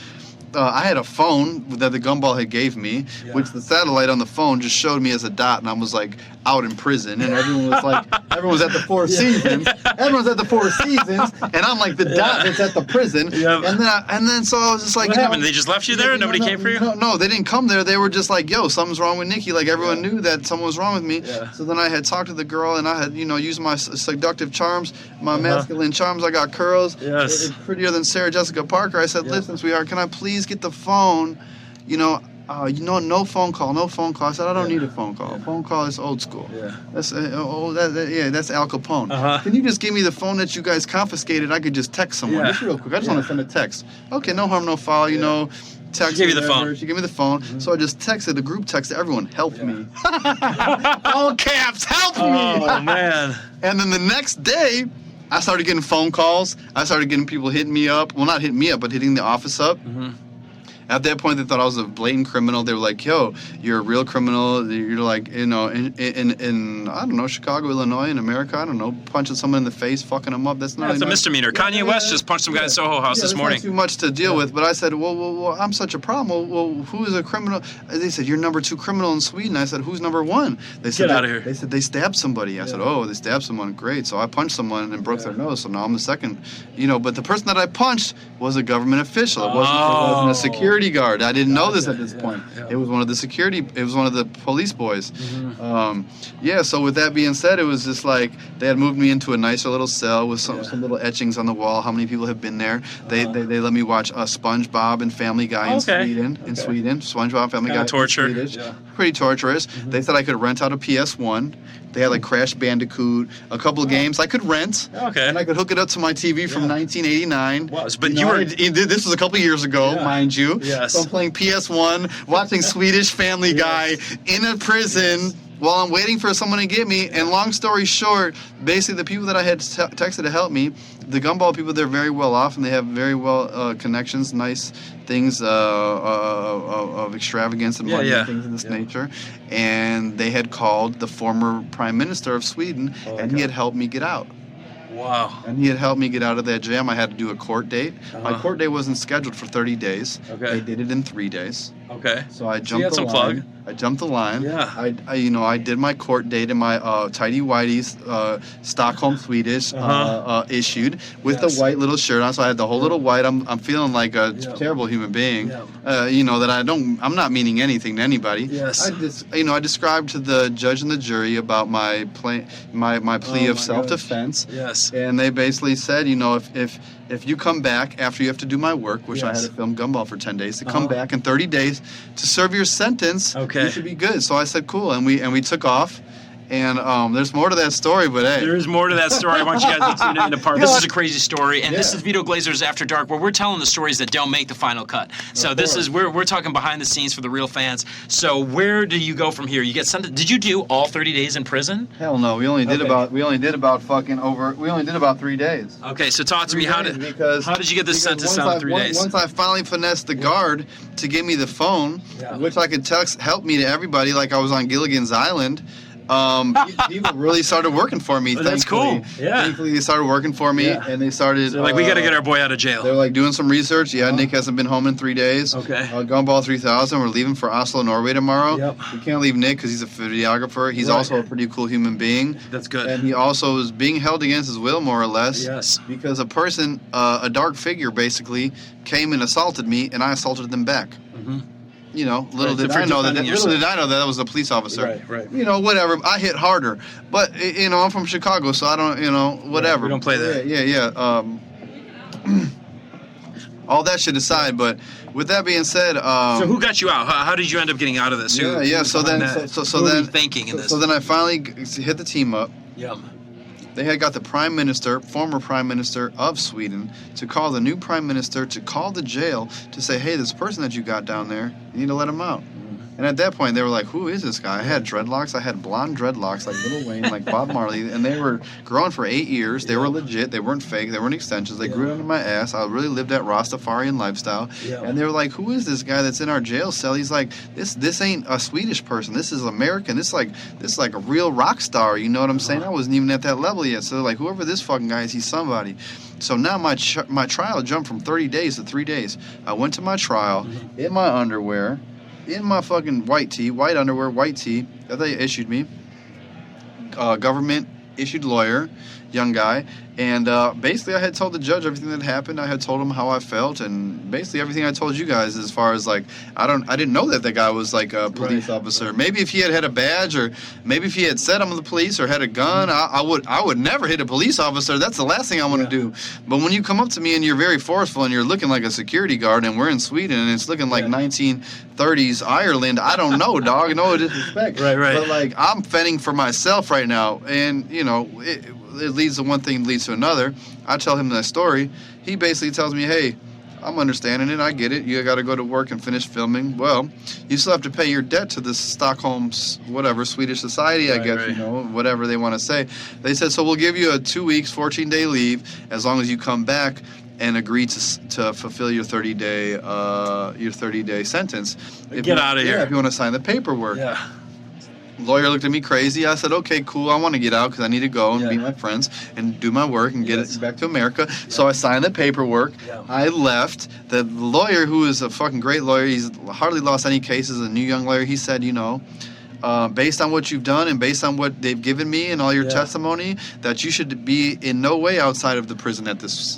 I had a phone that the gumball had gave me, which the satellite on the phone just showed me as a dot, and I was like out in prison, and everyone was at the Four Seasons. Everyone's at the Four Seasons, and I'm like the dot that's at the prison. And then so I was just like, what happened? They just left you there? Nobody came for you? No, they didn't come there. They were just like, yo, something's wrong with Nicky. Like everyone knew that something was wrong with me. So then I had talked to the girl, and I had used my seductive charms, my masculine charms. I got curls. It's prettier than Sarah Jessica Parker. I said, listen, sweetheart, can I please get the phone? No phone call. I said, I don't need a phone call. A phone call is old school. That's that's Al Capone. Can you just give me the phone that you guys confiscated? I could just text someone just real quick. I just want to send a text. Okay, no harm, no foul. Text. She gave you the phone. She gave me the phone. So I just texted the group text to everyone. Help me. All caps. Help me. Oh man. And then the next day, I started getting phone calls. I started getting people hitting me up. Well, not hitting me up, but hitting the office up. At that point, they thought I was a blatant criminal. They were like, yo, you're a real criminal. You're like, in I don't know, Chicago, Illinois, in America, I don't know, punching someone in the face, fucking them up. That's not That's a misdemeanor. Kanye West just punched some guy in Soho House this morning. Not too much to deal with. But I said, well, I'm such a problem. Well, who is a criminal? They said, you're number 2 criminal in Sweden. I said, who's number 1? They said, get out of here. They said, they stabbed somebody. I said, oh, they stabbed someone. Great. So I punched someone and broke their nose. So now I'm the second. But the person that I punched was a government official. It wasn't a security guard. I didn't know this at this point. It was one of the police boys. So with that being said, it was just like they had moved me into a nicer little cell with some little etchings on the wall. How many people have been there? They let me watch SpongeBob and Family Guy in Sweden. SpongeBob, Family Guy. Torture. In Swedish. Pretty torturous. They said I could rent out a PS1. They had like Crash Bandicoot, a couple of games I could rent. And I could hook it up to my TV from 1989. Wow, but this was a couple of years ago, mind you. Yes. So I'm playing PS1, watching Swedish Family Guy in a prison while I'm waiting for someone to get me. And long story short, basically the people that I had texted to help me, the gumball people, they're very well off and they have very well connections, nice things of extravagance and money and things of this nature. And they had called the former prime minister of Sweden, and he had helped me get out. Wow. And he had helped me get out of that jam. I had to do a court date. My court date wasn't scheduled for 30 days. They did it in 3 days. So I jumped the line. I jumped the line. I did my court date in my tidy whities, Stockholm Swedish issued with the white little shirt on. So I had the whole little white. I'm feeling like a terrible human being. That I'm not meaning anything to anybody. I described to the judge and the jury about my plea of self-defense. And they basically said, if you come back after you have to do my work, which I had to film Gumball for 10 days, to come back in 30 days to serve your sentence, you should be good. So I said, cool, and we took off. And there's more to that story, but hey. There is more to that story. I want you guys to tune in to part. This is a crazy story, and this is Vito Glazers After Dark, where we're telling the stories that don't make the final cut. So this is we're talking behind the scenes for the real fans. So where do you go from here? You get sent. Did you do all 30 days in prison? Hell no. We only did about 3 days. Okay, so talk to me. How did you get this sentence down in 3 days? Once I finally finessed the guard to give me the phone, which I could text help me to everybody like I was on Gilligan's Island. People really started working for me. That's cool. Thankfully, they started working for me, and they started. So we got to get our boy out of jail. They're like doing some research. Nick hasn't been home in 3 days. Gumball 3000. We're leaving for Oslo, Norway tomorrow. We can't leave Nick because he's a videographer. He's also a pretty cool human being. That's good. And he also is being held against his will, more or less. Because a person, a dark figure, basically came and assaulted me, and I assaulted them back. Little did I know that was a police officer. Whatever. I hit harder, but I'm from Chicago, so I don't, whatever. We don't play that. All that shit aside, but with that being said, so who got you out? How did you end up getting out of this? So then, thinking in this? So then I finally hit the team up. they had got the prime minister, former prime minister of Sweden, to call the new prime minister, to call the jail, to say, hey, this person that you got down there, you need to let him out. And at that point, they were like, who is this guy? I had dreadlocks. I had blonde dreadlocks like Lil Wayne, like Bob Marley. And they were growing for 8 years. They were legit. They weren't fake. They weren't extensions. They grew under my ass. I really lived that Rastafarian lifestyle. And they were like, who is this guy that's in our jail cell? He's like, this ain't a Swedish person. This is American. This is like a real rock star. You know what I'm saying? I wasn't even at that level yet. So they're like, whoever this fucking guy is, he's somebody. So now my trial jumped from 30 days to 3 days. I went to my trial in my underwear, in my fucking white underwear, white tee that they issued me. Government issued lawyer, young guy, and basically I had told the judge everything that happened. I had told him how I felt, and basically everything I told you guys as far as like I didn't know that the guy was like a police officer. Maybe if he had a badge, or maybe if he had said I'm the police or had a gun, I would never hit a police officer. That's the last thing I want to do. But when you come up to me and you're very forceful and you're looking like a security guard, and we're in Sweden and it's looking like 1930s Ireland, I don't know, dog. No disrespect. Right. But like I'm fending for myself right now, and you know it leads to one thing, leads to another. I tell him that story. He basically tells me, hey, I'm understanding it. I get it. You got to go to work and finish filming. Well, you still have to pay your debt to the Stockholm's, whatever, Swedish society, I guess, you know, whatever they want to say. They said, so we'll give you a 2 weeks, 14-day leave as long as you come back and agree to fulfill your 30-day sentence. Get out of here. Yeah, if you want to sign the paperwork. Yeah. Lawyer looked at me crazy. I said, okay, cool. I want to get out because I need to go and meet my friends and do my work and get it back to America. So I signed the paperwork. I left. The lawyer, who is a fucking great lawyer, he's hardly lost any cases, a new young lawyer, he said, you know, based on what you've done and based on what they've given me and all your testimony, that you should be in no way outside of the prison at this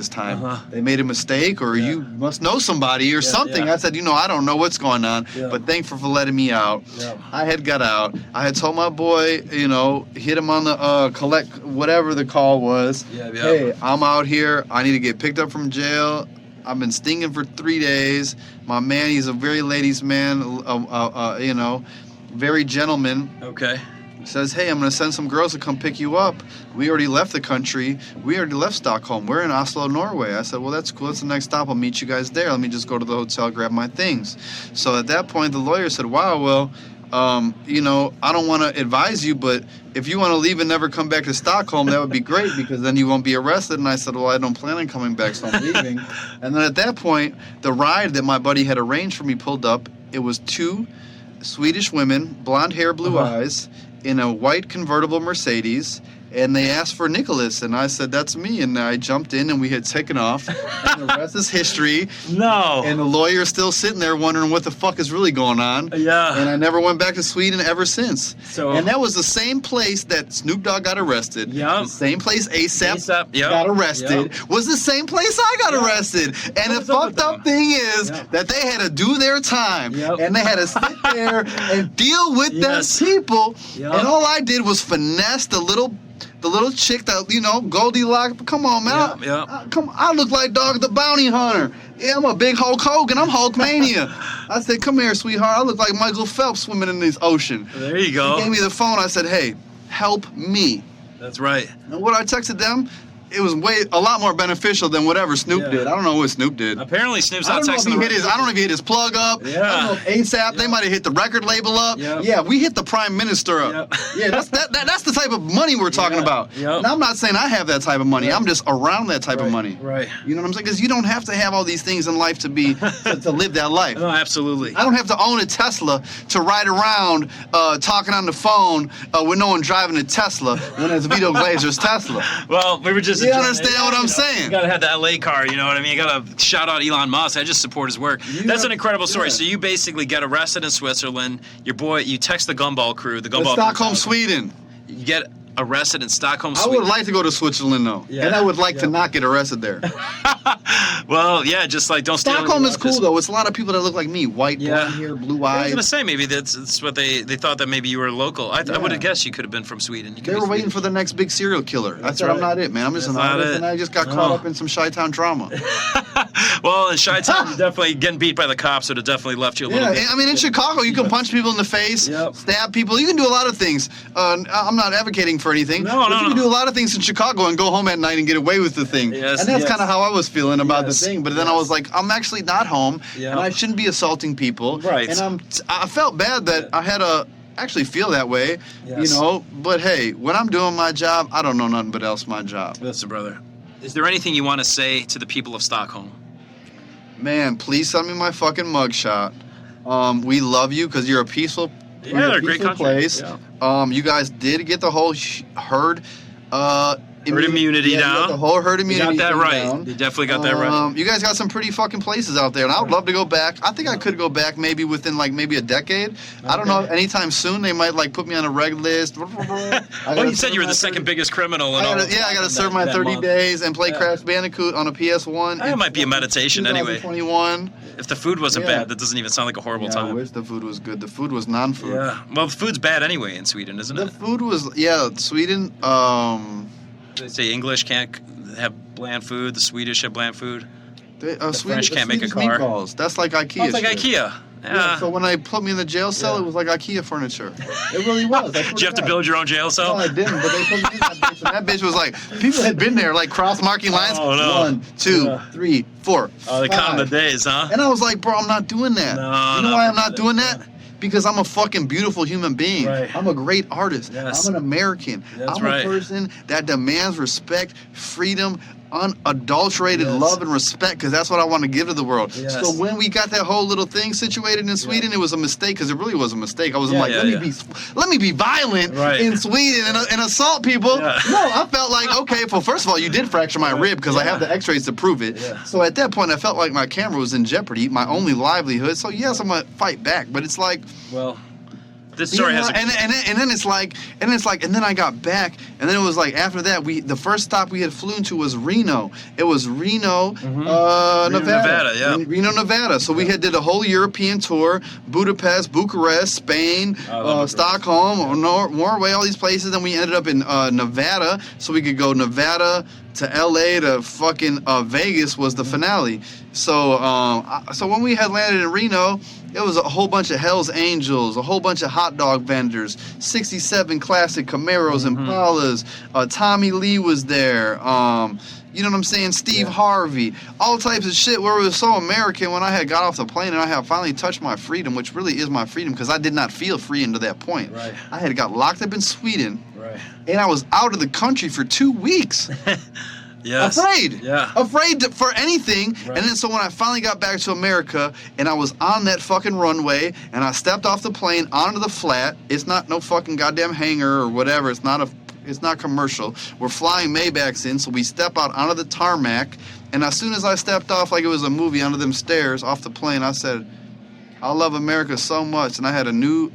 time. They made a mistake, or you must know somebody or something. I said, you know, I don't know what's going on, but thankful for letting me out. I had got out. I had told my boy, you know, hit him on the collect whatever the call was. Hey, I'm out here. I need to get picked up from jail. I've been stinging for 3 days. My man, he's a very ladies' man, you know, very gentleman. Okay. Says, hey, I'm going to send some girls to come pick you up. We already left the country. We already left Stockholm. We're in Oslo, Norway. I said, well, that's cool. That's the next stop. I'll meet you guys there. Let me just go to the hotel, grab my things. So at that point, the lawyer said, wow, well, you know, I don't want to advise you, but if you want to leave and never come back to Stockholm, that would be great because then you won't be arrested. And I said, well, I don't plan on coming back, so I'm leaving. And then at that point, the ride that my buddy had arranged for me pulled up. It was 2 Swedish women, blonde hair, blue eyes, in a white convertible Mercedes. And they asked for Nicholas, and I said, that's me. And I jumped in, and we had taken off. And the rest is history. No. And the lawyer's still sitting there wondering what the fuck is really going on. Yeah. And I never went back to Sweden ever since. And that was the same place that Snoop Dogg got arrested. Yeah. The same place A$AP got arrested. Was the same place I got arrested. And the fucked up thing is that they had to do their time. And they had to sit there and deal with them people. And all I did was finesse the little chick that, you know, Goldilocks. Come on, man. I look like Dog the Bounty Hunter. Yeah, I'm a big Hulk Hogan. I'm Hulkmania. I said, come here, sweetheart. I look like Michael Phelps swimming in this ocean. There you go. He gave me the phone. I said, hey, help me. That's right. And what I texted them, it was a lot more beneficial than whatever Snoop did. I don't know what Snoop did. Apparently Snoop's not texting I don't know if he hit his plug up. I don't know if A$AP, they might have hit the record label up. Yeah, we hit the prime minister up. Yeah, that's the type of money we're talking about. Now, I'm not saying I have that type of money. I'm just around that type of money. Right. You know what I'm saying? Because you don't have to have all these things in life to live that life. No, absolutely. I don't have to own a Tesla to ride around talking on the phone with no one driving a Tesla when it's Vito Glazers' Tesla. Well, we were just... You understand what I'm saying? You gotta have the LA car, you know what I mean? You gotta shout out Elon Musk. I just support his work. That's an incredible story. So you basically get arrested in Switzerland. You text the gumball crew, Stockholm, Sweden. You get arrested in Stockholm, Sweden. I would like to go to Switzerland, though. Yeah. And I would like to not get arrested there. Well, yeah, just like don't steal. Stockholm is cool, though. It's a lot of people that look like me. White, blonde hair, blue eyes. I was going to say, maybe that's what they thought that maybe you were local. I would have guessed you could have been from Sweden. They were waiting for the next big serial killer. I said, I'm not it, man. I'm just an artist, and I just got caught up in some Chi-Town drama. Well, in Chi-Town, you're definitely getting beat by the cops, so it definitely left you a little bit. I mean, in Chicago, you can punch people in the face, stab people. You can do a lot of things. I'm not advocating for for anything. No, but no, you no. can do a lot of things in Chicago and go home at night and get away with the thing. Yes, and that's yes. kind of how I was feeling about Yes, the thing. But then I was like, I'm actually not home, Yeah. and I shouldn't be assaulting people. Right. And I felt bad that I had to actually feel that way, Yes. you know. But hey, when I'm doing my job, I don't know nothing but else my job. Listen, brother. Is there anything you want to say to the people of Stockholm? Man, please send me my fucking mugshot. We love you because you're a peaceful, Yeah, you're they're a a great peaceful country. place. Yeah. You guys did get the whole herd. Herd immunity you got down. the whole herd You immunity. got that thing right. down. You definitely got that right. You guys got some pretty fucking places out there, and I would love to go back. I think I could go back maybe within like maybe a decade. I don't know. Anytime soon, they might like put me on a reg list. Well, you said you were the second biggest criminal. I gotta serve my 30 days and play Yeah. Crash Bandicoot on a PS1. That might be a meditation anyway. 2021. If the food wasn't Yeah. bad, that doesn't even sound like a horrible Yeah, I time. wish the food was good. The food was non-food. Yeah. Well, the food's bad anyway in Sweden, isn't The it? food was Sweden. They say English can't have bland food. The Swedish have bland food. Swedish can't make a Swedish car. meatballs. That's like IKEA. It's like shit. IKEA. Yeah. So when they put me in the jail cell, Yeah. it was like IKEA furniture. It really was. Did you have to build your own jail No, cell? I didn't. But they put me in that bitch, and that bitch was like, people had been there, like cross-marking lines. Oh, no. 1, 2, Yeah. 3, 4, Oh, they count the 5. days, huh? And I was like, bro, I'm not doing that. No, you know no, why I'm forget not it. doing that? Because I'm a fucking beautiful human being. Right. I'm a great artist. Yes. I'm an American. That's I'm right. a person that demands respect, freedom, unadulterated Yes. love and respect, because that's what I want to give to the world. Yes. So when we got that whole little thing situated in Sweden, it was a mistake, because it really was a mistake. I wasn't Yeah, like, yeah, let me be violent Right. in Sweden and assault people. Yeah. No, I felt like, okay, well, first of all, you did fracture my rib, because I have the x-rays to prove it. Yeah. So at that point, I felt like my camera was in jeopardy, my only livelihood. So yes, I'm gonna fight back, but it's like, Well, this story has a... and then it's like, and then I got back, and then it was like after that, the first stop we had flown to was Reno. It was Reno, Nevada. Nevada, yeah. Reno, Nevada. So we had did a whole European tour: Budapest, Bucharest, Spain, I love Bucharest. Stockholm, Norway, all these places. And we ended up in Nevada, so we could go Nevada to LA to fucking Vegas was the finale. So so when we had landed in Reno, it was a whole bunch of Hell's Angels, a whole bunch of hot dog vendors, 67 classic Camaros and Impalas. Tommy Lee was there. You know what I'm saying? Steve Harvey, all types of shit. Where it was so American when I had got off the plane and I had finally touched my freedom, which really is my freedom, because I did not feel free until that point. Right. I had got locked up in Sweden, Right. and I was out of the country for 2 weeks. Yes. Afraid. Yeah. Afraid for anything. Right. And then so when I finally got back to America and I was on that fucking runway and I stepped off the plane onto the flat, it's not no fucking goddamn hangar or whatever. It's not commercial. We're flying Maybachs in, so we step out onto the tarmac, and as soon as I stepped off like it was a movie onto them stairs off the plane, I said, I love America so much, and I had a new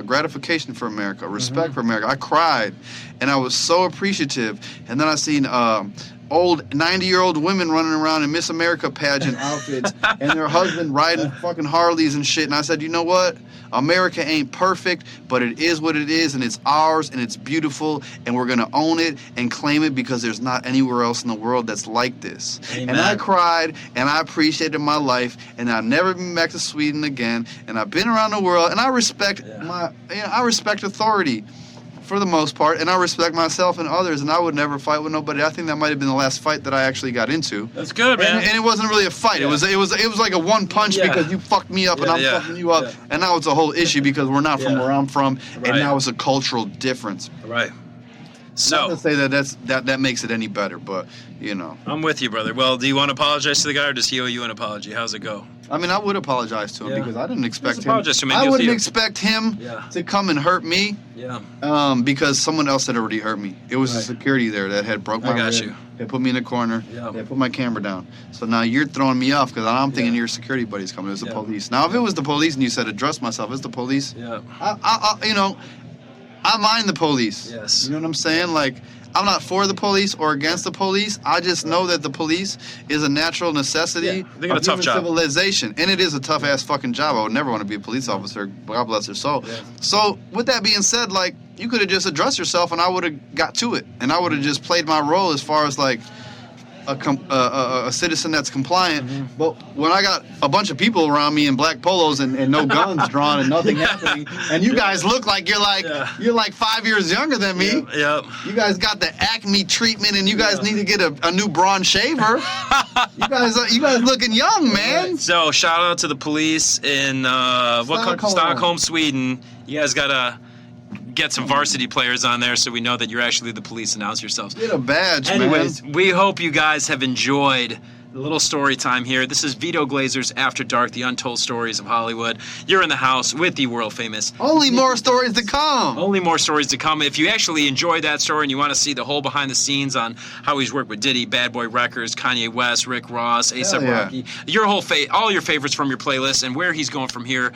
gratification for America, respect for America. I cried, and I was so appreciative. And then I seen old 90-year-old women running around in Miss America pageant outfits, and their husband riding fucking Harleys and shit. And I said, you know what? America ain't perfect, but it is what it is, and it's ours, and it's beautiful, and we're gonna own it and claim it, because there's not anywhere else in the world that's like this. Amen. And I cried, and I appreciated my life, and I've never been back to Sweden again. And I've been around the world, and I respect I respect authority for the most part, and I respect myself and others, and I would never fight with nobody. I think that might have been the last fight that I actually got into. That's good, man. And it wasn't really a fight. Yeah. It was like a one punch, Yeah. because you fucked me up and Yeah, I'm yeah. fucking you up. Yeah. And now it's a whole issue because we're not from Yeah. where I'm from, Right. and now it's a cultural difference. Right. Not So, to say that makes it any better, but you know. I'm with you, brother. Well, do you want to apologize to the guy, or does he owe you an apology? How's it go? I mean, I would apologize to him Yeah. because I didn't expect Just him. apologize to him, maybe I he'll wouldn't see you. expect him Yeah. to come and hurt me. Yeah. Because someone else had already hurt me. It was the Right. security there that had broke my I got rib. you. They put me in a corner. Yeah. They put my camera down. So now you're throwing me off because I'm thinking Yeah. your security buddy's coming. It was the Yeah. police. Now, if it was the police and you said address myself, it's the police. Yeah. I mind the police. Yes. You know what I'm saying? Like, I'm not for the police or against the police. I just know that the police is a natural necessity Yeah, they got a of tough human job. civilization. And it is a tough ass fucking job. I would never want to be a police officer. God bless their soul. Yeah. So with that being said, like, you could have just addressed yourself and I would have got to it. And I would have just played my role as far as like a citizen that's compliant. But when I got a bunch of people around me in black polos and no guns drawn and nothing happening, and you guys look like you're like 5 years younger than me. Yep. You guys got the Acme treatment, and you guys need to get a new bronze shaver. you guys looking young, man. So shout out to the police in Stockholm, Sweden. You guys gotta get some varsity players on there so we know that you're actually the police. Announce yourselves. Get a badge, Anyways, man. we hope you guys have enjoyed a little story time here. This is Vito Glazers After Dark, the untold stories of Hollywood. You're in the house with the world famous. Only more stories to come. Only more stories to come. If you actually enjoyed that story and you want to see the whole behind the scenes on how he's worked with Diddy, Bad Boy Records, Kanye West, Rick Ross, A$AP Rocky, your whole all your favorites from your playlist and where he's going from here,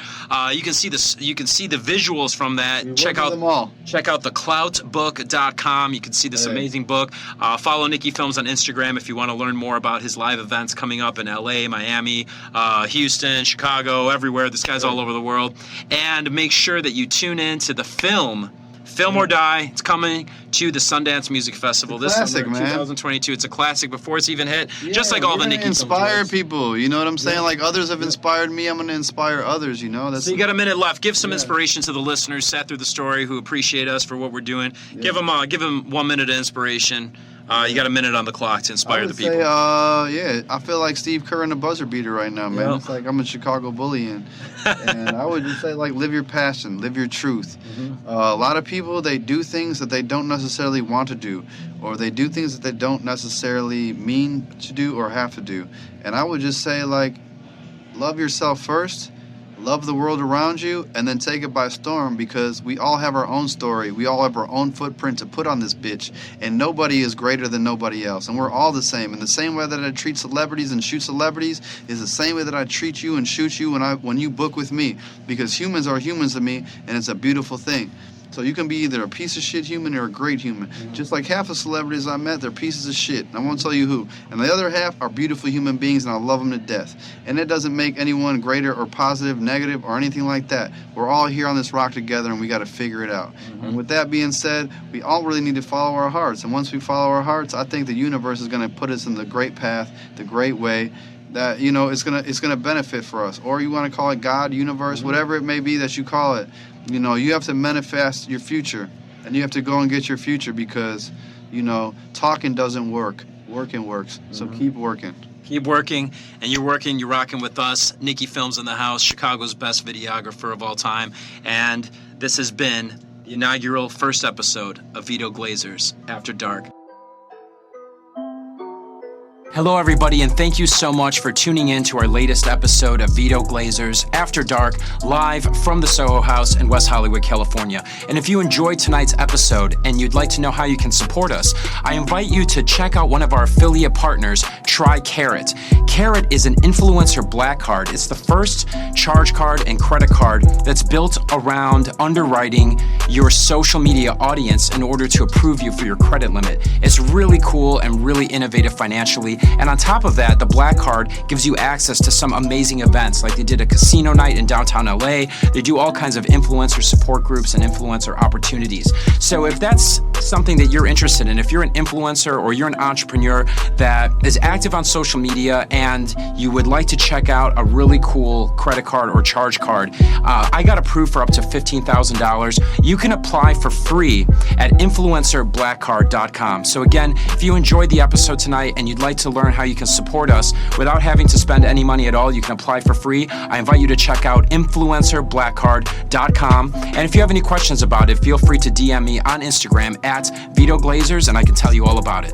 you can see this. You can see the visuals from that. Check out them all. Check out thecloutbook.com. You can see this amazing book. Follow Nicky Films on Instagram if you want to learn more about his live events coming up in LA, Miami, Houston, Chicago, everywhere. This guy's all over the world. And make sure that you tune in to the Film or Die. It's coming to the Sundance Music Festival this summer, 2022. It's a classic before it's even hit, just like all the Nicky Films. Inspire people, you know what I'm saying? Like others have inspired me, I'm going to inspire others, you know? So you got a minute left. Give some inspiration to the listeners, sat through the story, who appreciate us for what we're doing. Give them 1 minute of inspiration. You got a minute on the clock to inspire the people. I feel like Steve Kerr in the buzzer beater right now, man. It's like I'm a Chicago bully, and I would just say, like, live your passion, live your truth. A lot of people, they do things that they don't necessarily want to do, or they do things that they don't necessarily mean to do or have to do. And I would just say, like, love yourself first. Love the world around you, and then take it by storm, because we all have our own story. We all have our own footprint to put on this bitch, and nobody is greater than nobody else, and we're all the same. And the same way that I treat celebrities and shoot celebrities is the same way that I treat you and shoot you when you book with me, because humans are humans to me, and it's a beautiful thing. So you can be either a piece of shit human or a great human. Just like half the celebrities I met, they're pieces of shit. And I won't tell you who. And the other half are beautiful human beings, and I love them to death. And it doesn't make anyone greater or positive, negative, or anything like that. We're all here on this rock together, and we got to figure it out. And with that being said, we all really need to follow our hearts. And once we follow our hearts, I think the universe is going to put us in the great path, the great way, that, you know, it's gonna benefit for us. Or you want to call it God, universe, whatever it may be that you call it. You know, you have to manifest your future, and you have to go and get your future, because, you know, talking doesn't work. Working works. So keep working. Keep working, and you're rocking with us. Nicky Films in the house, Chicago's best videographer of all time. And this has been the inaugural first episode of Vito Glazers After Dark. Hello, everybody, and thank you so much for tuning in to our latest episode of Vito Glazers After Dark, live from the Soho House in West Hollywood, California. And if you enjoyed tonight's episode and you'd like to know how you can support us, I invite you to check out one of our affiliate partners, Try Carrot. Carrot is an influencer black card. It's the first charge card and credit card that's built around underwriting your social media audience in order to approve you for your credit limit. It's really cool and really innovative financially. And on top of that, the Black Card gives you access to some amazing events. Like they did a casino night in downtown LA. They do all kinds of influencer support groups and influencer opportunities. So if that's something that you're interested in, if you're an influencer or you're an entrepreneur that is active on social media and you would like to check out a really cool credit card or charge card, I got approved for up to $15,000. You can apply for free at influencerblackcard.com. So again, if you enjoyed the episode tonight and you'd like to learn how you can support us without having to spend any money at all, you can apply for free. I invite you to check out influencerblackcard.com. And if you have any questions about it, feel free to DM me on Instagram at Vito Glazers, and I can tell you all about it.